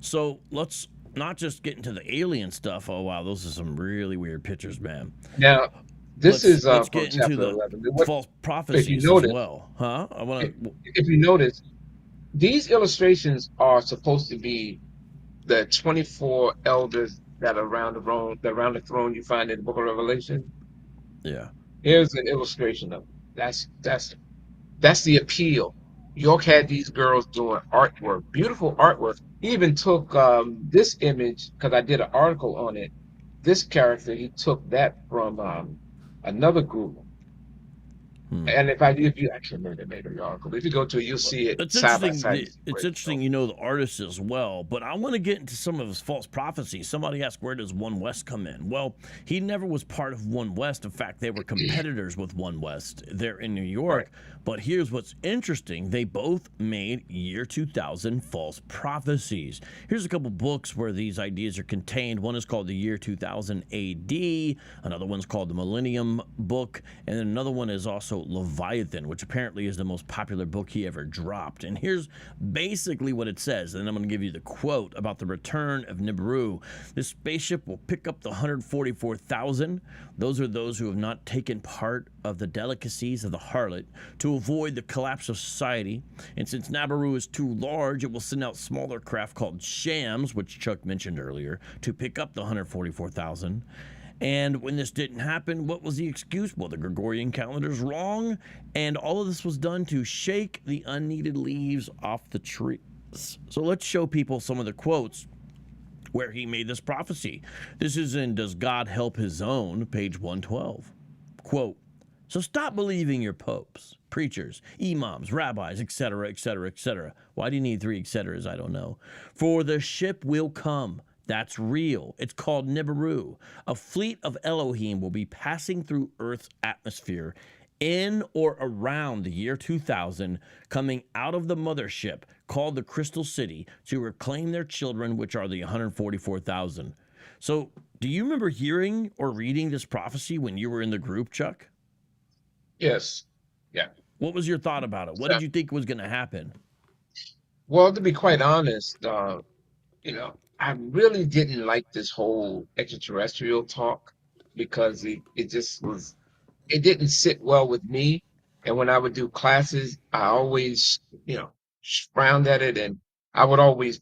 So let's not just get into the alien stuff. Oh, wow, those are some really weird pictures, man. Now, this is let's from get into chapter the 11. false prophecies as well. Huh? I want to. If you notice, these illustrations are supposed to be the 24 elders that are around the throne you find in the book of Revelation. Yeah. Here's an illustration of it. That's the appeal. York had these girls doing artwork, beautiful artwork. He even took this image, because I did an article on it. This character, he took that from another group. And if you actually made the article, if you go to it, you'll see it. It's side by interesting. side. It's interesting, you know, the artist as well. But I want to get into some of his false prophecies. Somebody asked, where does One West come in? Well, he never was part of One West. In fact, they were competitors with One West there in New York. But here's what's interesting. They both made year 2000 false prophecies. Here's a couple books where these ideas are contained. One is called The Year 2000 AD. Another one's called The Millennium Book. And then another one is also Leviathan, which apparently is the most popular book he ever dropped. And here's basically what it says. And I'm going to give you the quote about the return of Nibiru. This spaceship will pick up the 144,000. Those are those who have not taken part of the delicacies of the harlot to avoid the collapse of society. And since Nibiru is too large, it will send out smaller craft called shams, which Chuck mentioned earlier, to pick up the 144,000. And when this didn't happen, what was the excuse? Well, the Gregorian calendar's wrong, and all of this was done to shake the unneeded leaves off the trees. So let's show people some of the quotes where he made this prophecy. This is in Does God Help His Own, page 112. Quote, "So stop believing your popes, preachers, imams, rabbis, etc., etc., etc." Why do you need 3 etceteras? I don't know. "For the ship will come. That's real. It's called Nibiru. A fleet of Elohim will be passing through Earth's atmosphere in or around the year 2000, coming out of the mothership called the Crystal City to reclaim their children, which are the 144,000. So, do you remember hearing or reading this prophecy when you were in the group, Chuck? Yes. Yeah. What was your thought about it? What did you think was going to happen? Well, to be quite honest, I really didn't like this whole extraterrestrial talk because it didn't sit well with me. And when I would do classes, I always, frowned at it, and I would always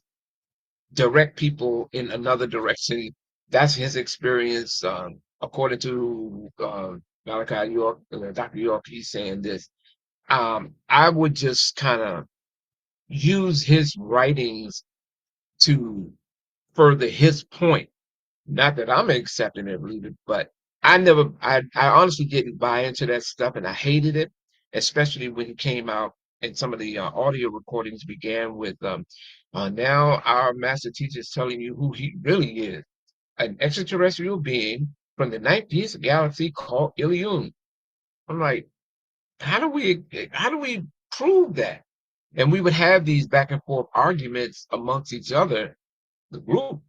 direct people in another direction. That's his experience. according to Malachi York, Dr. York, he's saying this. I would just kind of use his writings to further his point. Not that I'm accepting it, believe it, but I honestly didn't buy into that stuff, and I hated it, especially when it came out and some of the audio recordings began with, now our master teacher is telling you who he really is, an extraterrestrial being from the ninth piece of galaxy called Ilion. I'm like, how do we prove that? And we would have these back and forth arguments amongst each other, the group.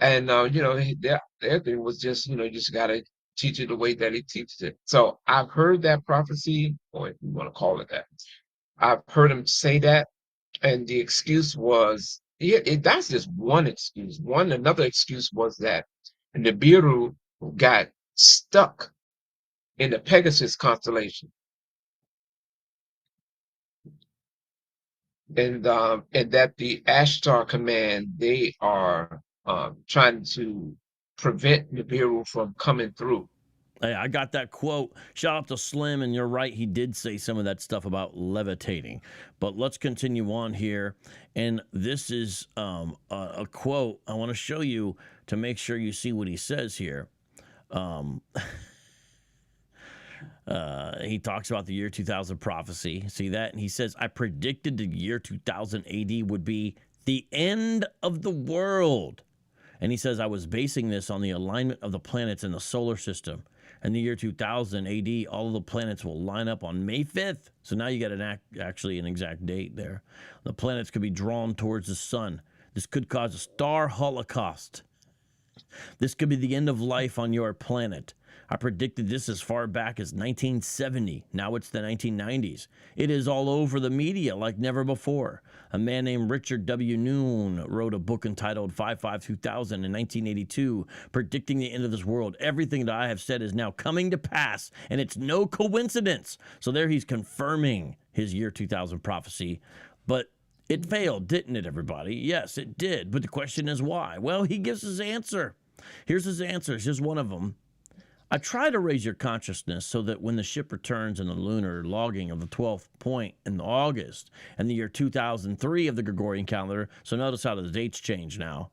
And their thing was just, you just gotta teach it the way that he teaches it. So I've heard that prophecy, or if you want to call it that. I've heard him say that, and the excuse was, that's just one excuse. Another excuse was that Nibiru got stuck in the Pegasus constellation. And that the Ashtar Command, they are trying to prevent Nibiru from coming through. Hey, I got that quote. Shout out to Slim, and you're right. He did say some of that stuff about levitating. But let's continue on here. And this is a quote I want to show you to make sure you see what he says here. He talks about the year 2000 prophecy. See that? And he says, I predicted the year 2000 AD would be the end of the world. And he says, I was basing this on the alignment of the planets in the solar system. In the year 2000 AD, all of the planets will line up on May 5th. So now you got actually an exact date there. The planets could be drawn towards the sun. This could cause a star holocaust. This could be the end of life on your planet. I predicted this as far back as 1970. Now it's the 1990s. It is all over the media like never before. A man named Richard W. Noon wrote a book entitled 55-2000 in 1982, predicting the end of this world. Everything that I have said is now coming to pass, and it's no coincidence. So there he's confirming his year 2000 prophecy. But it failed, didn't it, everybody? Yes, it did. But the question is why? Well, he gives his answer. Here's his answers. Here's one of them. I try to raise your consciousness so that when the ship returns in the lunar logging of the 12th point in August and the year 2003 of the Gregorian calendar, so notice how the dates change now,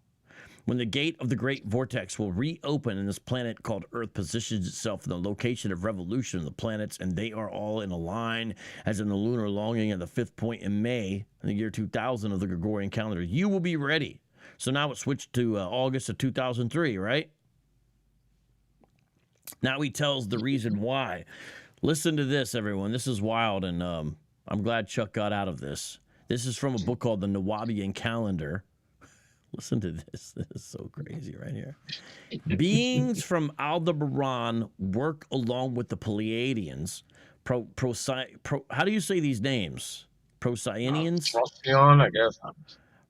when the gate of the great vortex will reopen and this planet called Earth positions itself in the location of revolution of the planets, and they are all in a line as in the lunar longing of the 5th point in May in the year 2000 of the Gregorian calendar, you will be ready. So now it's switched to August of 2003, right? Now he tells the reason why. Listen to this, everyone. This is wild, and I'm glad Chuck got out of this. This is from a book called the Nuwaubian Calendar. Listen to this. This is so crazy right here. Beings from Aldebaran work along with the Pleiadians. How do you say these names? Procyon, I guess.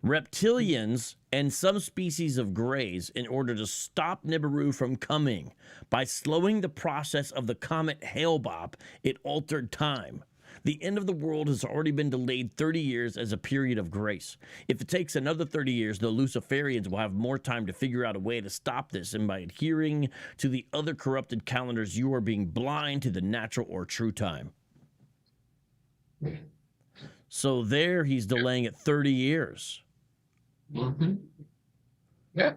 Reptilians, and some species of greys in order to stop Nibiru from coming. By slowing the process of the comet Hale-Bopp, it altered time. The end of the world has already been delayed 30 years as a period of grace. If it takes another 30 years, the Luciferians will have more time to figure out a way to stop this, and by adhering to the other corrupted calendars, you are being blind to the natural or true time. So there he's delaying it 30 years. Mm-hmm. Yeah.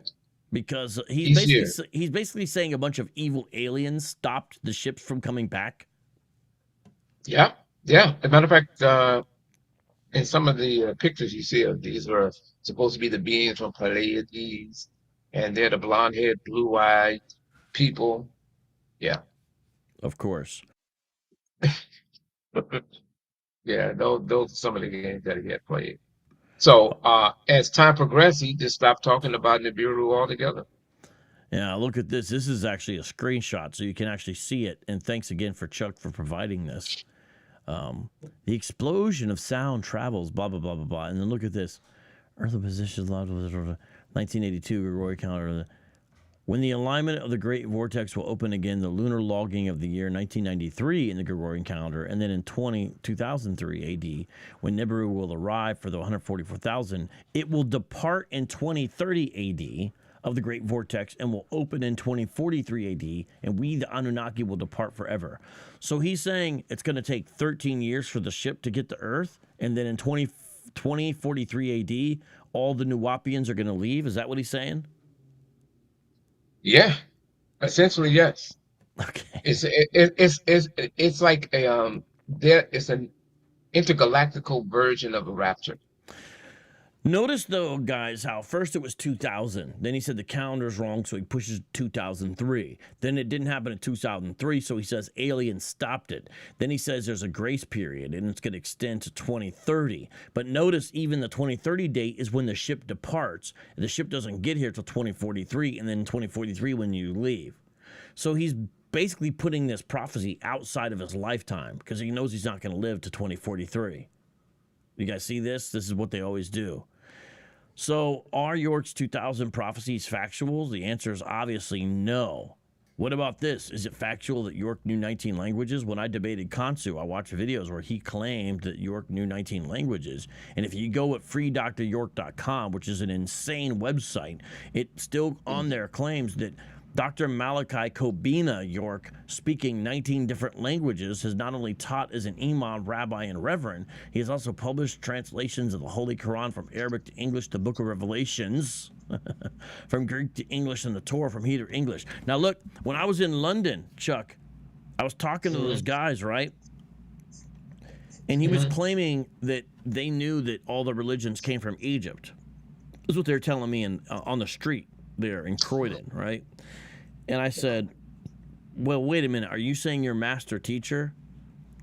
Because he's basically saying a bunch of evil aliens stopped the ships from coming back. Yeah. Yeah. As a matter of fact, in some of the pictures you see of these are supposed to be the beings from Pleiades, and they're the blonde-haired, blue-eyed people. Yeah. Of course. Yeah, those are some of the games that he had played. So as time progressed, he just stopped talking about Nibiru altogether. Yeah, look at this. This is actually a screenshot, so you can actually see it. And thanks again for Chuck for providing this. The explosion of sound travels, blah, blah, blah, blah, blah. And then look at this. Earth position, 1982, Gregorian calendar. When the alignment of the great vortex will open again, the lunar logging of the year 1993 in the Gregorian calendar, and then in 2003 AD, when Nibiru will arrive for the 144,000, it will depart in 2030 AD of the Great Vortex and will open in 2043 AD, and we, the Anunnaki, will depart forever. So he's saying it's going to take 13 years for the ship to get to Earth, and then in 2043 AD, all the Nuwaubians are going to leave. Is that what he's saying? Yeah, essentially, yes. Okay. It's like a there is an intergalactical version of a rapture. Notice, though, guys, how first it was 2000. Then he said the calendar's wrong, so he pushes 2003. Then it didn't happen in 2003, so he says aliens stopped it. Then he says there's a grace period, and it's going to extend to 2030. But notice even the 2030 date is when the ship departs. The ship doesn't get here till 2043, and then 2043 when you leave. So he's basically putting this prophecy outside of his lifetime because he knows he's not going to live to 2043. You guys see this? This is what they always do. So are York's 2000 prophecies factual? The answer is obviously no. What about this? Is it factual that York knew 19 languages? When I debated Kansu, I watched videos where he claimed that York knew 19 languages. And if you go at freedryork.com, which is an insane website, it still on there claims that Dr. Malachi Kobina York, speaking 19 different languages, has not only taught as an imam, rabbi, and reverend, he has also published translations of the Holy Quran from Arabic to English to Book of Revelations, from Greek to English, and the Torah from Hebrew to English. Now look, when I was in London, Chuck, I was talking to those guys, right? And he was claiming that they knew that all the religions came from Egypt. That's what they were telling me on the street there in Croydon, right? And I said, well, wait a minute. Are you saying your master teacher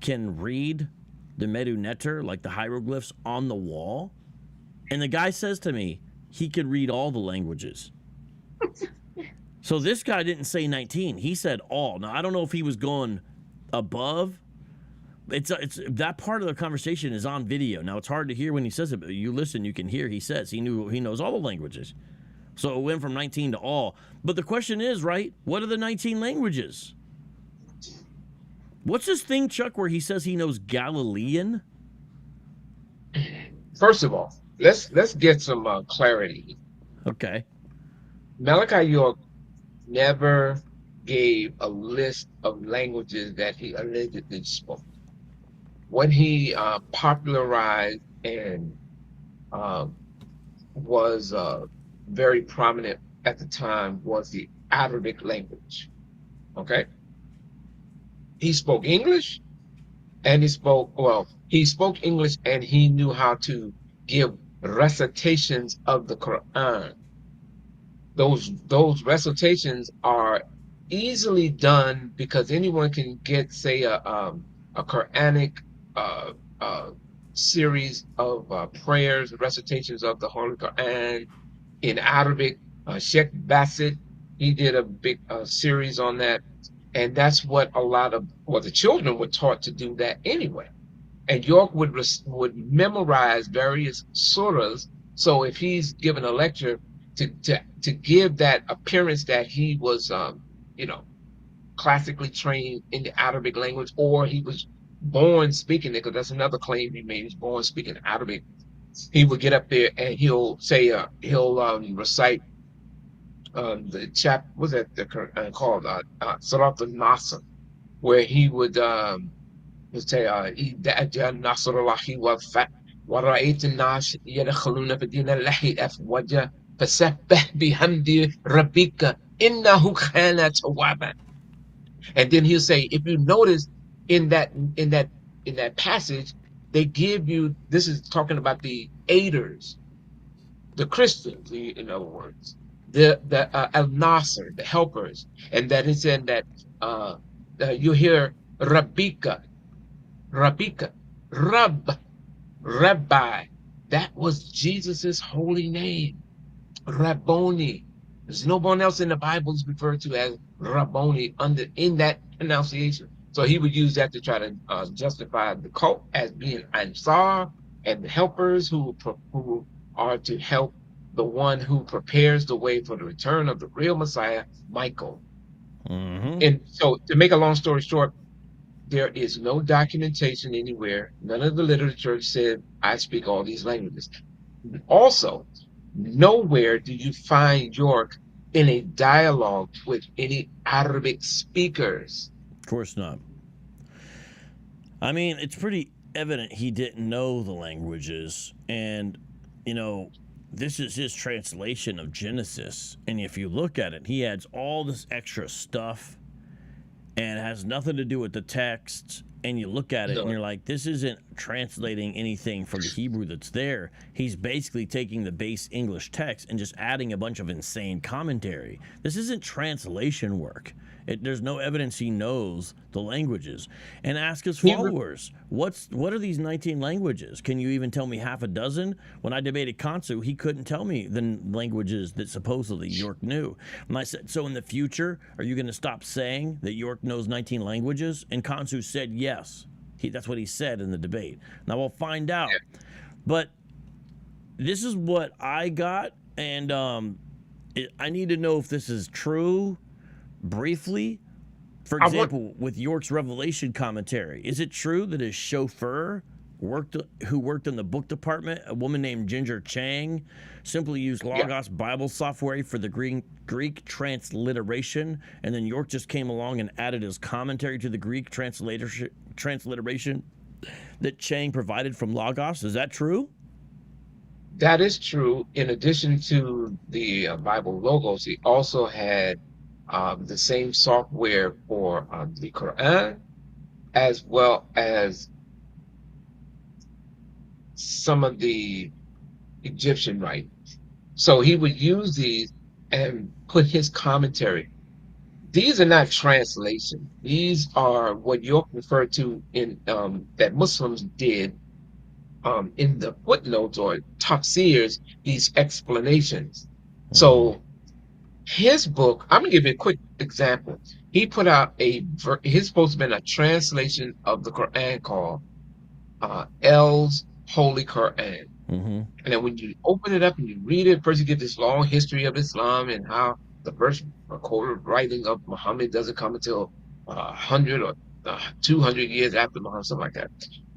can read the Medu Neter, like the hieroglyphs on the wall? And the guy says to me, he could read all the languages. So this guy didn't say 19. He said all. Now, I don't know if he was going above. It's that part of the conversation is on video. Now, it's hard to hear when he says it, but you listen, you can hear he says he knows all the languages. So it went from 19 to all. But the question is, right, what are the 19 languages? What's this thing, Chuck, where he says he knows Galilean? First of all, let's get some clarity. Okay. Malachi York never gave a list of languages that he allegedly spoke. What he popularized and was very prominent at the time was the Arabic language. Okay? He spoke English and he spoke English and he knew how to give recitations of the Quran. Those recitations are easily done because anyone can get, say, a Quranic series of prayers, recitations of the Holy Quran in Arabic. Sheikh Bassett, he did a big series on that, and that's what the children were taught to do that anyway. And York would memorize various surahs. So if he's given a lecture to give that appearance that he was, classically trained in the Arabic language, or he was born speaking it, because that's another claim he made. He's born speaking Arabic. He would get up there and he'll say, recite the chap, what's that called? Surat al-Nasr, where he would say, "Idaa nasrullahi wal fath, wa ra'ayta an-nas yadkhuluna fi dinillahi afwaja, fasabbih bihamdi rabbika innahu kana tawwaban." And then he'll say, if you notice in that passage, they give you, this is talking about the aiders, the Christians, in other words, the al-Nasr, the helpers, and that it's in that you hear Rabbika, Rabbi. That was Jesus's holy name, Rabboni. There's no one else in the Bible is referred to as Rabboni in that pronunciation. So he would use that to try to justify the cult as being Ansar and the helpers who are to help the one who prepares the way for the return of the real Messiah, Michael. And so, to make a long story short, there is no documentation anywhere. None of the literature said, I speak all these languages. Also, nowhere do you find York in a dialogue with any Arabic speakers. Of course not. I mean, it's pretty evident he didn't know the languages. And, you know, this is his translation of Genesis. And if you look at it, he adds all this extra stuff and it has nothing to do with the text. And you look at it and you're like, this isn't translating anything from the Hebrew that's there. He's basically taking the base English text and just adding a bunch of insane commentary. This isn't translation work. There's no evidence he knows the languages. And ask his followers, what are these 19 languages? Can you even tell me half a dozen? When I debated Kansu, he couldn't tell me the languages that supposedly York knew. And I said, so in the future, are you going to stop saying that York knows 19 languages? And Kansu said yes. That's what he said in the debate. Now we'll find out. But this is what I got, and I need to know if this is true. Briefly, for example, with York's Revelation commentary, is it true that his chauffeur who worked in the book department, a woman named Ginger Chang, simply used Logos Bible software for the Greek transliteration, and then York just came along and added his commentary to the Greek transliteration that Chang provided from Logos? Is that true? That is true. In addition to the Bible logos, he also had the same software for the Quran, as well as some of the Egyptian writings. So he would use these and put his commentary. These are not translation. These are what York referred to in that Muslims did in the footnotes or tafsirs, these explanations. So his book, I'm gonna give you a quick example. He put out his supposed to have been a translation of the Quran called L's Holy Quran. And then when you open it up and you read it, first you get this long history of Islam and how the first recorded writing of Muhammad doesn't come until 100 or 200 years after Muhammad, something like that.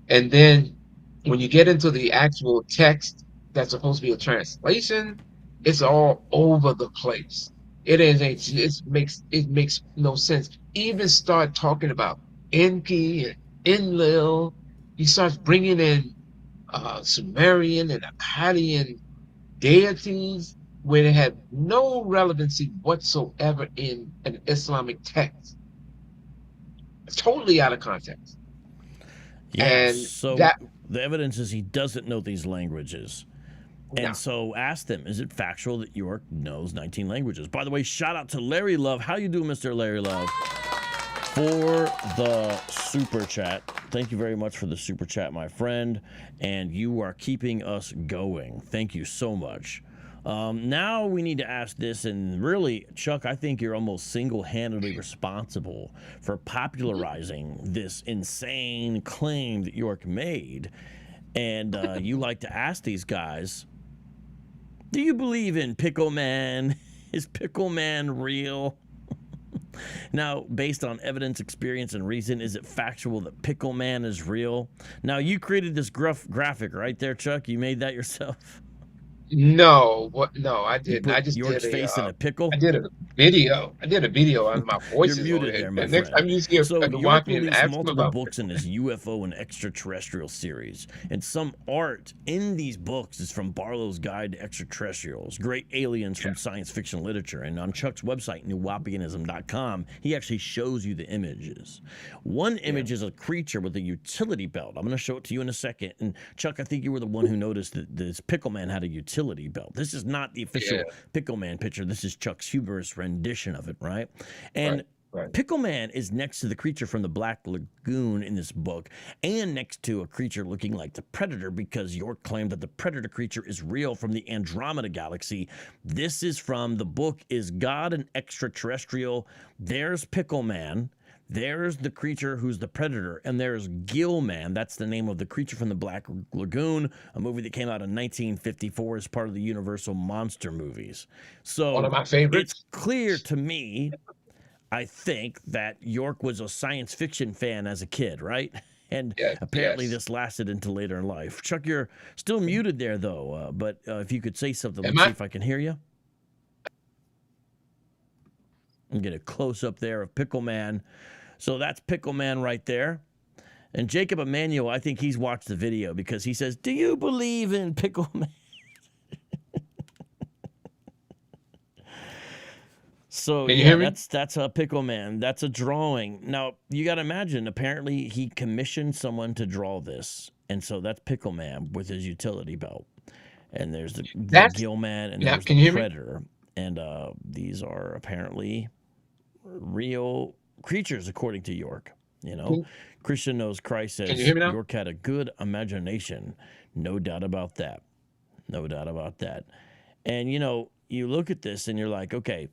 And then when you get into the actual text that's supposed to be a translation, it's all over the place. It makes no sense. Even start talking about Enki and Enlil. He starts bringing in Sumerian and Akkadian deities where they have no relevancy whatsoever in an Islamic text. It's totally out of context. And so the evidence is he doesn't know these languages. And so ask them, is it factual that York knows 19 languages? By the way, shout out to Larry Love. How you doing, Mr. Larry Love? For the super chat. Thank you very much for the super chat, my friend. And you are keeping us going. Thank you so much. Now we need to ask this, and really, Chuck, I think you're almost single-handedly responsible for popularizing this insane claim that York made. And you like to ask these guys, do you believe in Pickle Man? Is Pickle Man real? Now, based on evidence, experience, and reason, is it factual that Pickle Man is real? Now, you created this graphic right there, Chuck. You made that yourself? No, no, I didn't. I just York's did face in a pickle. I did a video. I did a video on my voice. You're muted there, my next friend. time you see a York Nuwaubian, released ask him multiple about books in his UFO and extraterrestrial series, and some art in these books is from Barlow's Guide to Extraterrestrials, Great Aliens from Science Fiction Literature, and on Chuck's website, Nuwaubianism.com, he actually shows you the images. One image is a creature with a utility belt. I'm going to show it to you in a second. And Chuck, I think you were the one who noticed that this Pickle Man had a utility belt. This is not the official Pickle Man picture. This is Chuck's humorous rendition of it, right? And Pickle Man is next to the creature from the Black Lagoon in this book, and next to a creature looking like the Predator, because York claimed that the Predator creature is real from the Andromeda Galaxy. This is from the book, Is God an Extraterrestrial? There's Pickle Man. There's the creature who's the Predator, and there's Gill Man. That's the name of the creature from the Black Lagoon, a movie that came out in 1954 as part of the Universal Monster movies. So one of my favorites. It's clear to me, I think, that York was a science fiction fan as a kid, right? And apparently this lasted into later in life. Chuck, you're still muted there, though. But if you could say something, let's see if I can hear you. And get a close up there of Pickle Man. So that's Pickle Man right there. And Jacob Emanuel, I think he's watched the video because he says, "Do you believe in Pickle Man?" So Can you yeah, hear me? that's a Pickle Man. That's a drawing. Now you got to imagine. Apparently, he commissioned someone to draw this, and so that's Pickle Man with his utility belt. And there's the That's Gill Man, and yeah. there's Can the you hear me? Predator. And these are apparently real creatures, according to York. You know, Can, Christian Knows Christ can you says hear me now? York had a good imagination. No doubt about that. No doubt about that. And, you know, you look at this and you're like, okay,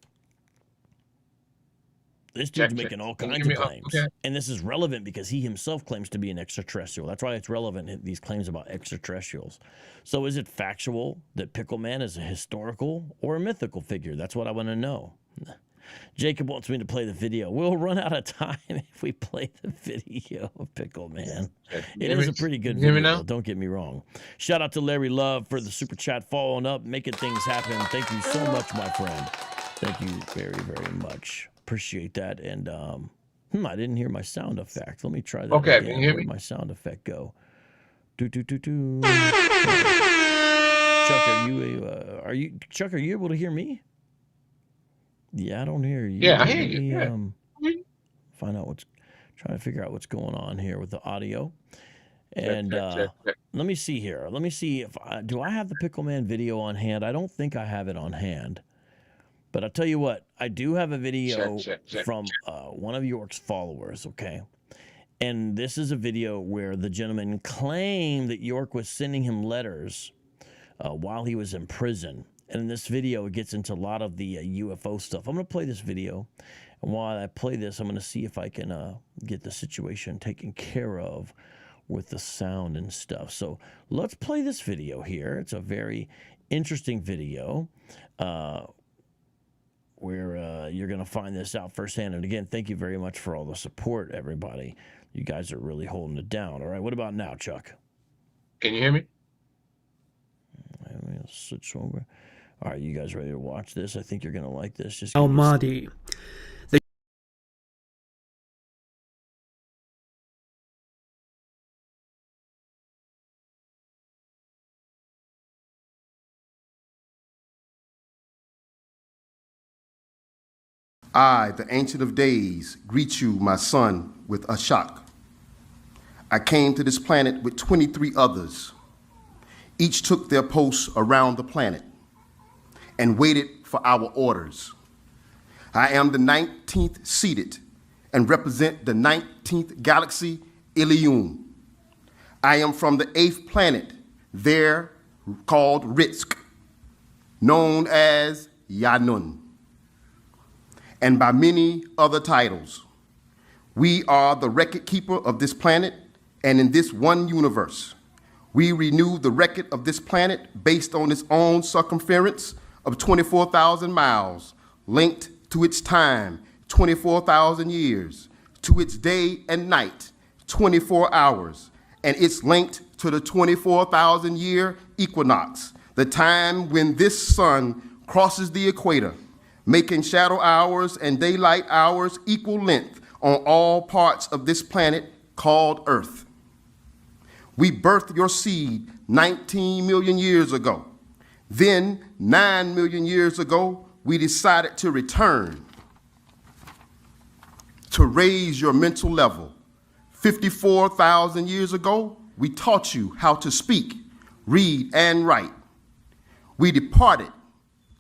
this dude's Check, check. making all Can you kinds hear of me? claims. Okay. And this is relevant because he himself claims to be an extraterrestrial. That's why it's relevant, these claims about extraterrestrials. So is it factual that Pickle Man is a historical or a mythical figure? That's what I want to know. Jacob wants me to play the video. We'll run out of time if we play the video of Pickle Man. It is a pretty good Hear me video, now? though. Don't get me wrong. Shout out to Larry Love for the super chat following up, making things happen. Thank you so much, my friend. Thank you very, very much. Appreciate that. And I didn't hear my sound effect. Let me try that Okay, again. can you hear Where'd me? my sound effect go? Chuck, are you Chuck? Are you able to hear me? Yeah, I don't hear you. Yeah, I hear Let you. me Yeah. find out trying to figure out what's going on here with the audio. Check, And check. let me see here. Let me see if do I have the Pickle Man video on hand? I don't think I have it on hand. But I'll tell you what, I do have a video Check. from one of York's followers, okay? And this is a video where the gentleman claimed that York was sending him letters while he was in prison. And in this video, it gets into a lot of the UFO stuff. I'm going to play this video. And while I play this, I'm going to see if I can get the situation taken care of with the sound and stuff. So let's play this video here. It's a very interesting video where you're going to find this out firsthand. And again, thank you very much for all the support, everybody. You guys are really holding it down. All right, what about now, Chuck? Can you hear me? Let me switch over. All right, you guys ready to watch this? I think you're going to like this. Just Al Mahdi. I, the Ancient of Days, greet you, my son, with a shock. I came to this planet with 23 others. Each took their posts around the planet and waited for our orders. I am the 19th seated and represent the 19th galaxy, Ilium. I am from the 8th planet, there called Ritsk, known as Yanun, and by many other titles. We are the record keeper of this planet, and in this one universe, we renew the record of this planet based on its own circumference of 24,000 miles, linked to its time, 24,000 years, to its day and night, 24 hours, and it's linked to the 24,000-year equinox, the time when this sun crosses the equator, making shadow hours and daylight hours equal length on all parts of this planet called Earth. We birthed your seed 19 million years ago. Then, 9 million years ago, we decided to return to raise your mental level. 54,000 years ago, we taught you how to speak, read, and write. We departed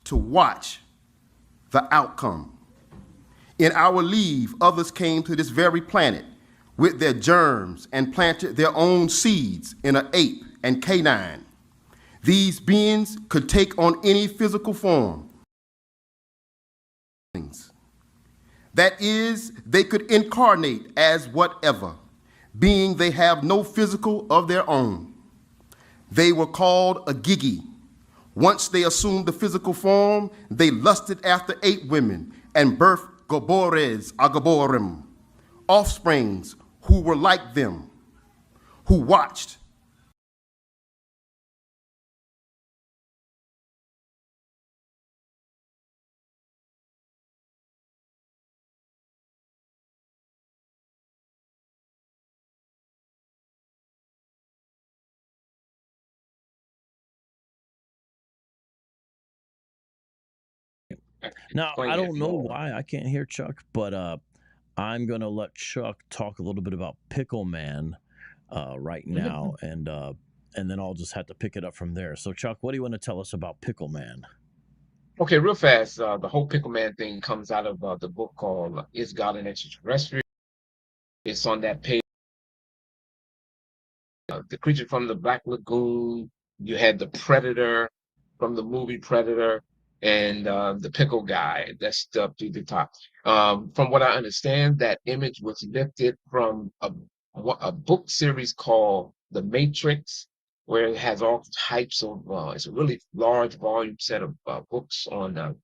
to watch the outcome. In our leave, others came to this very planet with their germs and planted their own seeds in an ape and canine. These beings could take on any physical form. That is, they could incarnate as whatever, being they have no physical of their own. They were called a gigi. Once they assumed the physical form, they lusted after 8 women and birthed gobores agaborim, offsprings who were like them, who watched Now, Explain I that don't know more. why I can't hear Chuck, but I'm gonna let Chuck talk a little bit about Pickle Man right now, and then I'll just have to pick it up from there. So, Chuck, what do you want to tell us about Pickle Man? Okay, real fast. The whole Pickle Man thing comes out of the book called "Is God an Extraterrestrial?" It's on that page. The creature from the Black Lagoon. You had the Predator from the movie Predator, and the pickle guy that's up to the top. From what I understand, that image was lifted from a book series called The Matrix, where it has all types of. It's a really large volume set of books on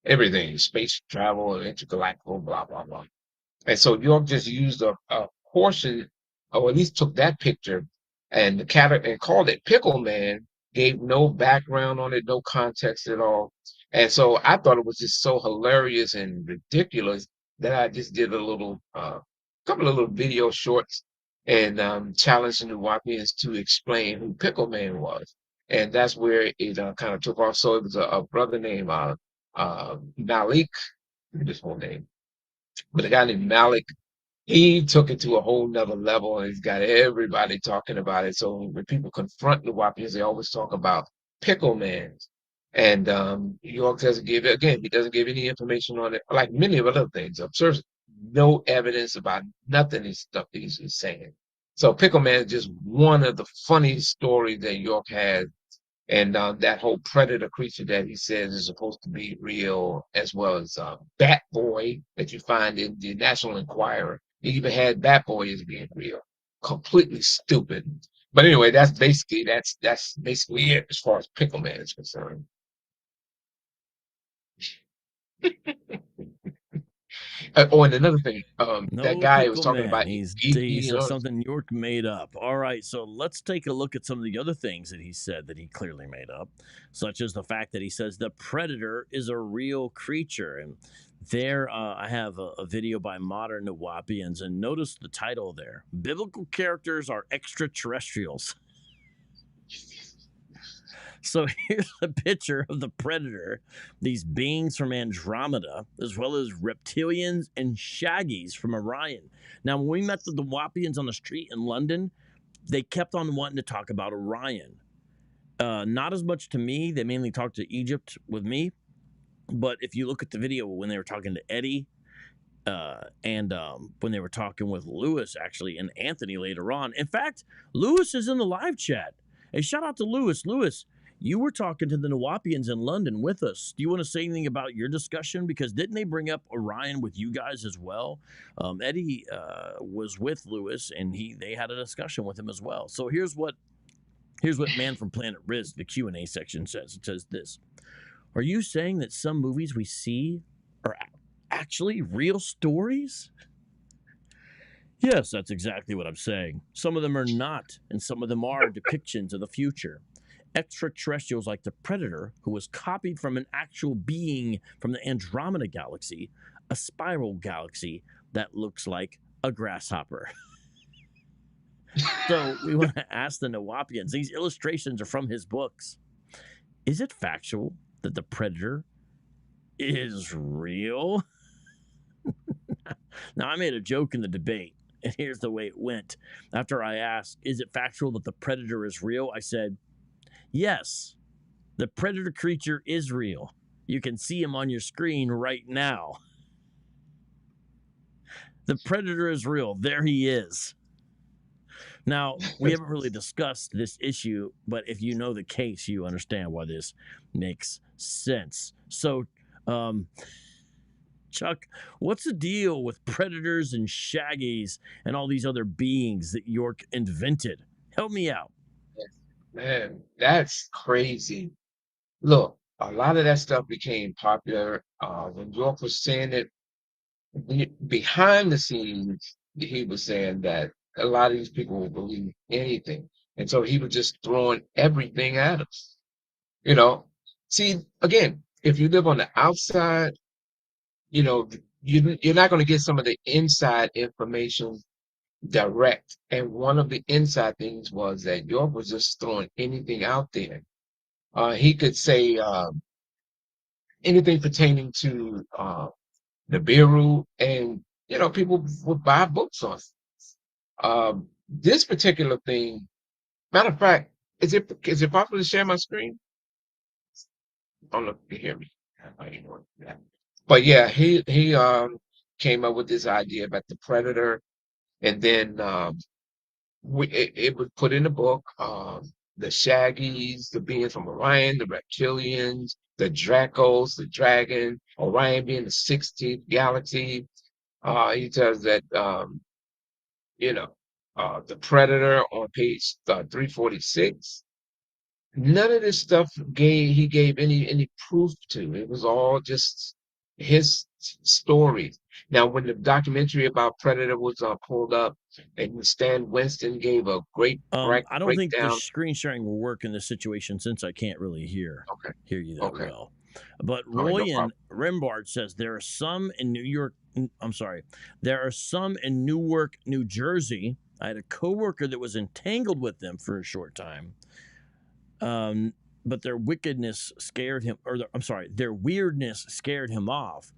everything: space travel, intergalactical, blah blah blah. And so York just used a portion, or at least took that picture and and called it Pickle Man, gave no background on it, no context at all. And so I thought it was just so hilarious and ridiculous that I just did a little, couple of little video shorts and challenged the Nuwaubians to explain who Pickle Man was. And that's where it kind of took off. So it was a brother named Malik, his whole name, but a guy named Malik, he took it to a whole nother level and he's got everybody talking about it. So when people confront the Wapians, they always talk about Pickle Man. And York doesn't give, again, he doesn't give any information on it, like many of other things. Observes no evidence about nothing he's stuff he's saying. So Pickle Man is just one of the funniest stories that York has. And that whole predator creature that he says is supposed to be real, as well as Bat Boy that you find in the National Enquirer. He even had Bat Boy as being real. Completely stupid. But anyway, that's basically it as far as Pickle Man is concerned. Oh, and another thing, that No guy was Pickle talking Man. about He's eating. he says something York made up. All right, so let's take a look at some of the other things that he said that he clearly made up, such as the fact that he says the predator is a real creature. And there, I have a video by Modern Nuwaubians, and notice the title there: "Biblical characters are extraterrestrials." So here's a picture of the predator, these beings from Andromeda, as well as reptilians and shaggies from Orion. Now, when we met the Nuwaubians on the street in London, they kept on wanting to talk about Orion. Not as much to me. They mainly talked to Egypt with me. But if you look at the video when they were talking to Eddie, and when they were talking with Lewis, actually, and Anthony later on. In fact, Lewis is in the live chat. Hey, shout out to Lewis. Lewis, you were talking to the Nuwaubians in London with us. Do you want to say anything about your discussion? Because didn't they bring up Orion with you guys as well? Eddie was with Lewis, and they had a discussion with him as well. So here's what Man from Planet Riz, the Q&A section says. It says this: "Are you saying that some movies we see are actually real stories?" Yes, that's exactly what I'm saying. Some of them are not, and some of them are depictions of the future. Extraterrestrials like the Predator, who was copied from an actual being from the Andromeda galaxy, a spiral galaxy that looks like a grasshopper. So we want to ask the Nuwaubians, these illustrations are from his books. Is it factual that the Predator is real? Now, I made a joke in the debate, and here's the way it went. After I asked, is it factual that the predator is real? I said, yes, the predator creature is real. You can see him on your screen right now. The predator is real. There he is. Now, we haven't really discussed this issue, but if you know the case, you understand why this makes sense. So, Chuck, what's the deal with predators and shaggies and all these other beings that York invented? Help me out. Man, that's crazy. Look, a lot of that stuff became popular when York was saying it. Behind the scenes, he was saying that a lot of these people will believe anything. And so he was just throwing everything at us. You know, see, again, if you live on the outside, you know, you're not going to get some of the inside information direct. And one of the inside things was that York was just throwing anything out there. He could say, anything pertaining to the Biru, and people would buy books on it. This particular thing, matter of fact, is it possible to share my screen? I don't know if you can hear me. Yeah. But yeah, he came up with this idea about the predator, and then it was put in the book. The Shaggies, the beings from Orion, the reptilians, the Dracos, the dragon, Orion being the 16th galaxy. He tells that the predator on page 346. None of this stuff he gave any proof to. It was all just his stories. Now, when the documentary about Predator was pulled up, and Stan Winston gave a great I don't think the breakdown. screen sharing will work in this situation since I can't really hear you that Okay. well. But All right, no Roy and problem. Rimbard says there are some in New York. I'm sorry, there are some in Newark, New Jersey. I had a coworker that was entangled with them for a short time. But their wickedness scared him, their weirdness scared him off.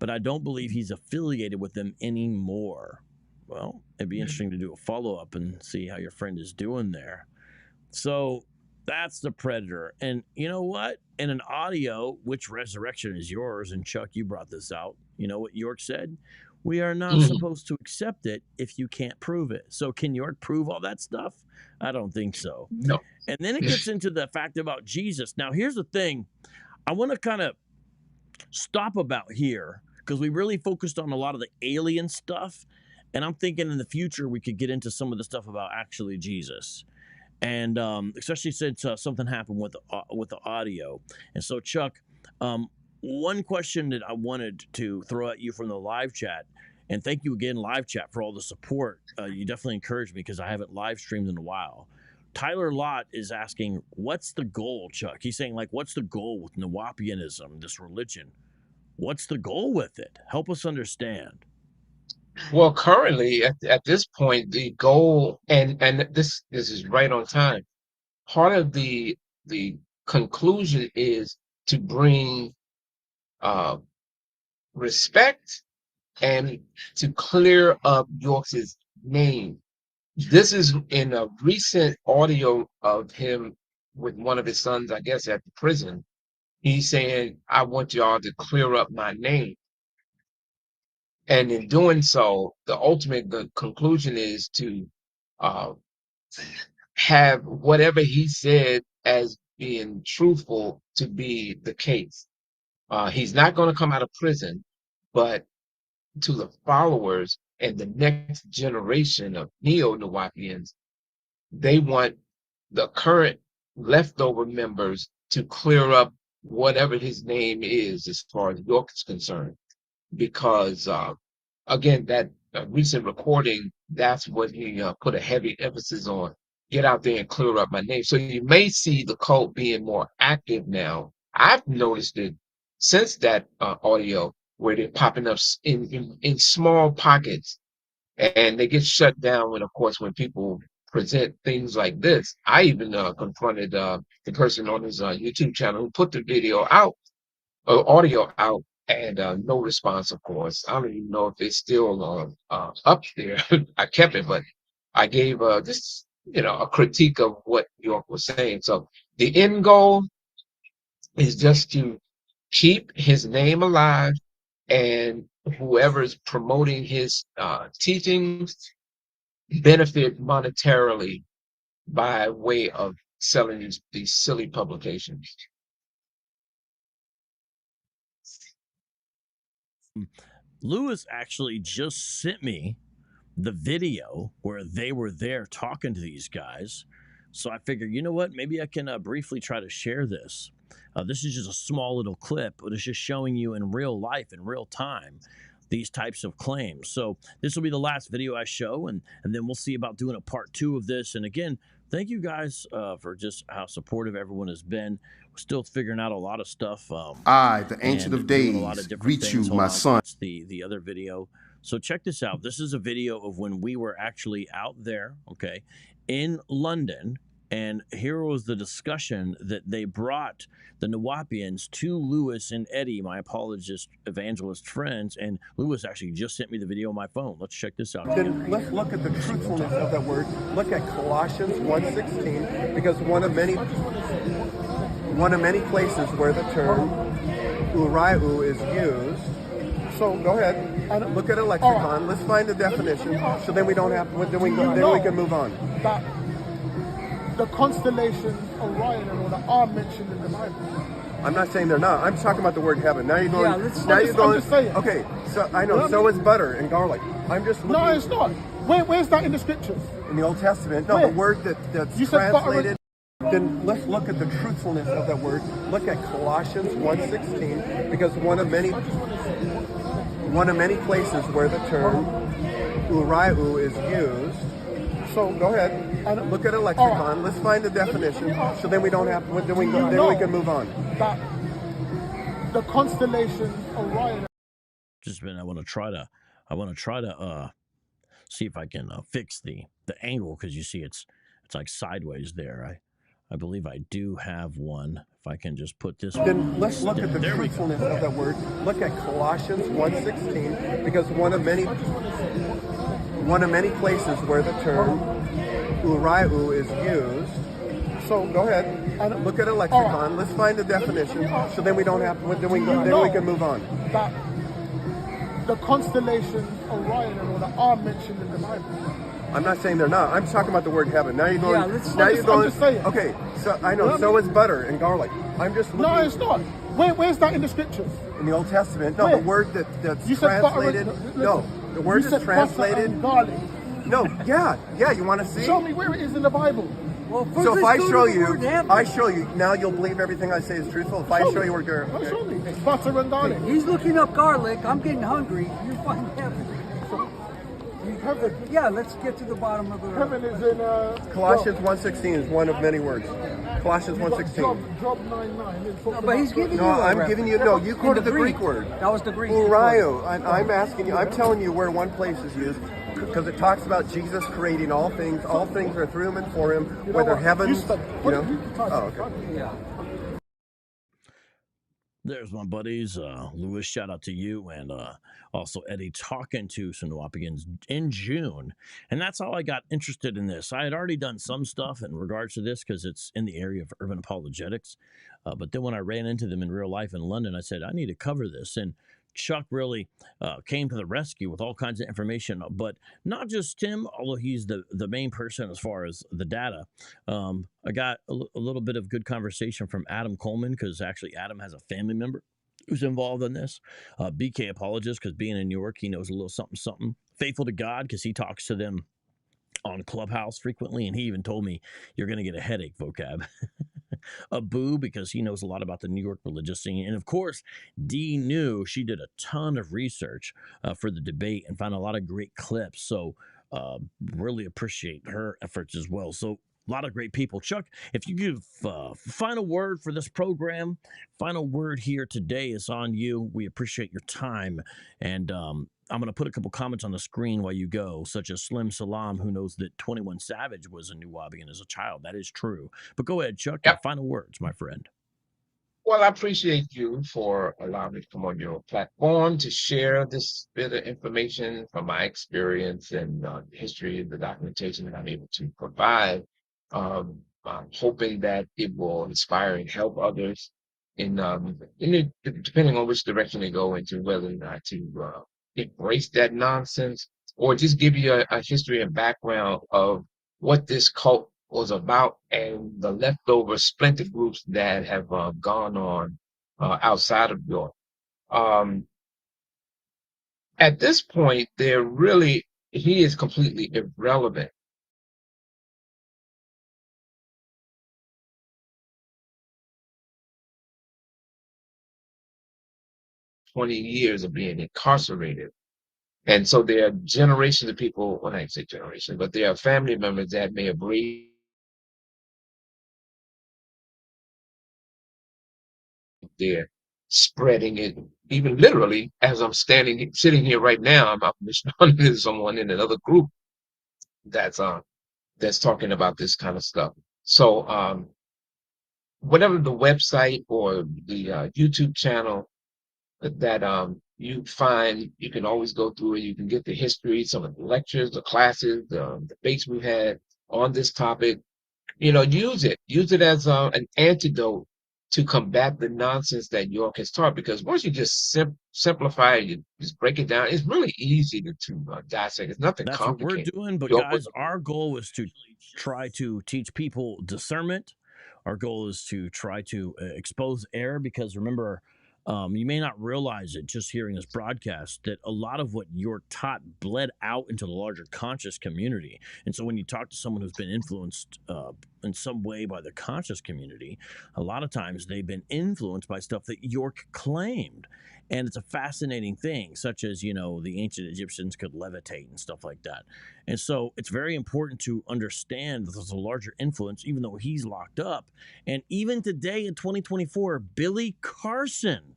But I don't believe he's affiliated with them anymore. Well, it'd be interesting to do a follow-up and see how your friend is doing there. So that's the predator. And you know what? In an audio, which resurrection is yours? And Chuck, you brought this out. You know what York said? We are not supposed to accept it if you can't prove it. So can York prove all that stuff? I don't think so. No. And then it gets into the fact about Jesus. Now, here's the thing. I want to kind of stop about here because we really focused on a lot of the alien stuff. And I'm thinking in the future we could get into some of the stuff about actually Jesus. And especially since something happened with the audio. And so, Chuck, one question that I wanted to throw at you from the live chat, and thank you again, live chat, for all the support. You definitely encouraged me because I haven't live streamed in a while. Tyler Lott is asking, what's the goal, Chuck? He's saying, like, what's the goal with Nuwaubianism, this religion? What's the goal with it? Help us understand. Well, currently at this point, the goal, and this is right on time. Part of the conclusion is to bring respect and to clear up York's name. This is in a recent audio of him with one of his sons, I guess, at the prison. He's saying, I want y'all to clear up my name. And in doing so, the ultimate conclusion is to have whatever he said as being truthful to be the case. He's not going to come out of prison, but to the followers and the next generation of neo-Nuwaubians, they want the current leftover members to clear up whatever his name is as far as York is concerned. Because, again, that recent recording, that's what he put a heavy emphasis on. Get out there and clear up my name. So you may see the cult being more active now. I've noticed it since that audio, where they're popping up in small pockets, and they get shut down when, of course, when people present things like this. I even confronted the person on his YouTube channel who put the video out, audio out, and no response, of course. I don't even know if it's still up there. I kept it, but I gave just a critique of what York was saying. So the end goal is just to keep his name alive, and whoever's promoting his teachings benefit monetarily by way of selling these silly publications. Lewis actually just sent me the video where they were there talking to these guys. So I figured, you know what, maybe I can briefly try to share this. This is just a small little clip, but it's just showing you in real life, in real time, these types of claims. So this will be the last video I show, and then we'll see about doing a part 2 of this. And again, thank you guys for just how supportive everyone has been. We're still figuring out a lot of stuff. I, the Ancient of Days, greet you, my son. That's the other video. So check this out. This is a video of when we were actually out there, okay, in London, And here was the discussion that they brought the Nuwaubians to Lewis and Eddie, my apologist evangelist friends. And Lewis actually just sent me the video on my phone. Let's check this out. Then let's look at the truthfulness of that word. Look at Colossians 1:16, because one of many places where the term uraiu is used. So go ahead, look at a lexicon. Let's find the definition, so then we don't have. Then we can move on. That the constellations Orion and all that are mentioned in the Bible. I'm not saying they're not. I'm talking about the word heaven. Now you're going. Yeah, I'm just saying. Okay, so I know. So is butter and garlic. I'm just looking. No, it's not. Where's that in the scriptures? In the Old Testament. No, Where? the word that's translated. Then let's look at the truthfulness of that word. Look at Colossians 1:16, because one of many places where the term uraiu is used. So go ahead, look at a lexicon. Let's find the definition, so then we don't have. Then we can move on. That the constellations Orion. Just been. I want to try to see if I can fix the angle, because you see it's like sideways there. I believe I do have one. If I can just put this. Then let's look at the truthfulness of that word. Look at Colossians 1:16, because one of many places where the term uraiu is used. So go ahead, look at a lexicon. Let's find the definition, so then we don't have. Then we can move on. That the constellations Orion and all that are mentioned in the Bible. I'm not saying they're not. I'm talking about the word heaven. Now you're going. I'm just saying. Okay, so I know. So is butter and garlic. I'm just looking. No, it's not. Where's that in the scriptures? In the Old Testament. No, the word that's translated. No, the word that's translated. Garlic. No, yeah. You want to see? Show me where it is in the Bible. Well, so if I show you, now you'll believe everything I say is truthful. If I show you where garlic. Show me. Butter and garlic. He's looking up garlic. I'm getting hungry. You find heaven. Heaven. Yeah, let's get to the bottom of the. Heaven is in. Colossians 1:16 is one of many words. Colossians 1:16. Job 9:9. No, but he's giving you. No, I'm giving you. No, you quoted the Greek word. That was the Greek. Uraiu. I'm asking you. I'm telling you where one place is used, because it talks about Jesus creating all things. All things are through him and for him. Whether heavens, Oh, okay. Yeah. There's my buddies, Lewis, shout out to you, and also Eddie, talking to some Nuwaubians in June. And that's how I got interested in this. I had already done some stuff in regards to this, because it's in the area of urban apologetics. But then when I ran into them in real life in London, I said, I need to cover this. And Chuck really came to the rescue with all kinds of information, but not just Tim, although he's the main person as far as the data. I got a little bit of good conversation from Adam Coleman, because actually Adam has a family member who's involved in this. BK Apologist, because being in New York, he knows a little something. Faithful to God, because he talks to them on Clubhouse frequently, and he even told me, you're going to get a headache, Vocab. A Boo, because he knows a lot about the New York religious scene. And of course, Dee knew. She did a ton of research for the debate and found a lot of great clips. So really appreciate her efforts as well. So a lot of great people. Chuck, if you give final word for this program, final word here today is on you. We appreciate your time. And I'm going to put a couple comments on the screen while you go, such as Slim Salam, who knows that 21 Savage was a Nuwaubian as a child. That is true. But go ahead, Chuck. Yep. Final words, my friend. Well, I appreciate you for allowing me to come on your platform to share this bit of information from my experience and history and the documentation that I'm able to provide. I'm hoping that it will inspire and help others depending on which direction they go into, whether or not to embrace that nonsense, or just give you a history and background of what this cult was about and the leftover splinter groups that have gone on outside of York. At this point, he is completely irrelevant. Years of being incarcerated. And so there are generations of people, well, I didn't say generations, but there are family members that may have raised there, spreading it, even literally, as I'm sitting here right now, I'm responding to someone in another group that's talking about this kind of stuff. So whatever the website or the YouTube channel that you find, you can always go through it. You can get the history, some of the lectures, the classes, the debates we've had on this topic. Use it as an antidote to combat the nonsense that York has taught. Because once you just simplify it, you just break it down, it's really easy to dissect. It's nothing That's what we're complicated. doing. But York guys, our goal is to try to teach people discernment. Our goal is to try to expose error, because remember, you may not realize it just hearing this broadcast that a lot of what you're taught bled out into the larger conscious community. And so when you talk to someone who's been influenced in some way by the conscious community, a lot of times they've been influenced by stuff that York claimed. And it's a fascinating thing, such as, the ancient Egyptians could levitate and stuff like that. And so it's very important to understand that there's a larger influence, even though he's locked up. And even today in 2024, Billy Carson,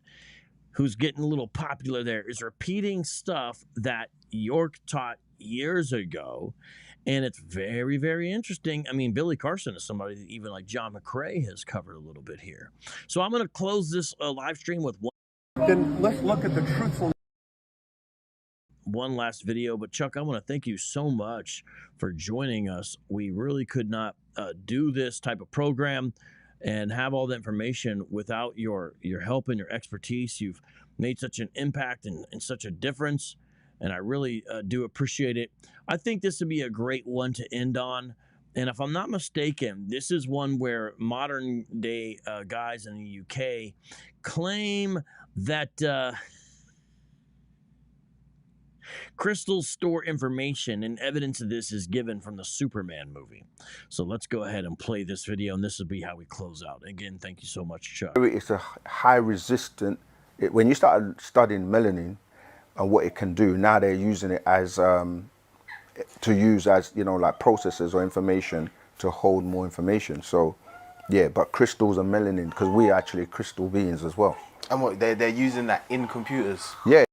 who's getting a little popular there, is repeating stuff that York taught years ago. And it's very, very interesting. I mean, Billy Carson is somebody that even like John McCrae has covered a little bit here. So I'm going to close this live stream with Then let's look at the truthfulness. one last video. But Chuck, I want to thank you so much for joining us. We really could not do this type of program and have all the information without your help and your expertise. You've made such an impact and such a difference, and I really do appreciate it. I think this would be a great one to end on. And if I'm not mistaken, this is one where modern day guys in the UK claim that crystals store information, and evidence of this is given from the Superman movie. So let's go ahead and play this video, and this will be how we close out. Again, thank you so much, Chuck. It's a high resistant. When you start studying melanin and what it can do, now they're using it as to use as like processors or information to hold more information. So yeah, but crystals and melanin, because we're actually crystal beings as well. And what they're using that in computers? Yeah.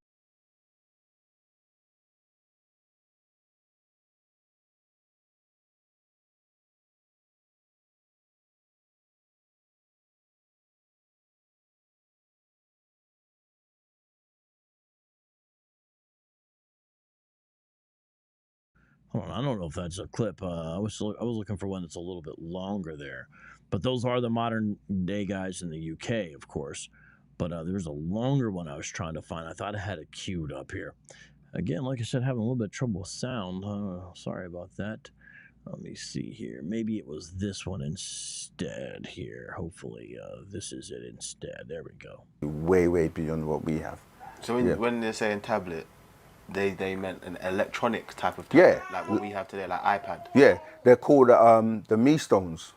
Hold on, I don't know if that's a clip. I was looking for one that's a little bit longer there, but those are the modern day guys in the UK, of course. But there's a longer one I was trying to find. I thought I had it queued up here. Again, like I said, having a little bit of trouble with sound. Sorry about that. Let me see here. Maybe it was this one instead here. Hopefully, this is it instead. There we go. Way beyond what we have. So when they're saying tablet, they meant an electronic type of tablet, like what we have today, like iPad. Yeah, they're called the Me Stones.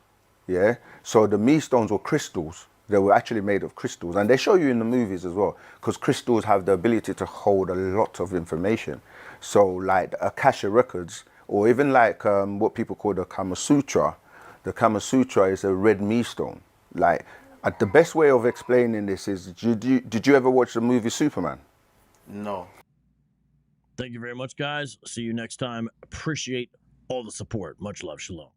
Yeah, so the Me Stones were crystals. They were actually made of crystals, and they show you in the movies as well, because crystals have the ability to hold a lot of information. So like Akasha records, or even like what people call the Kama Sutra. The Kama Sutra is a red Me Stone. Like the best way of explaining this is, did you ever watch the movie Superman? No. Thank you very much, guys. See you next time. Appreciate all the support. Much love. Shalom.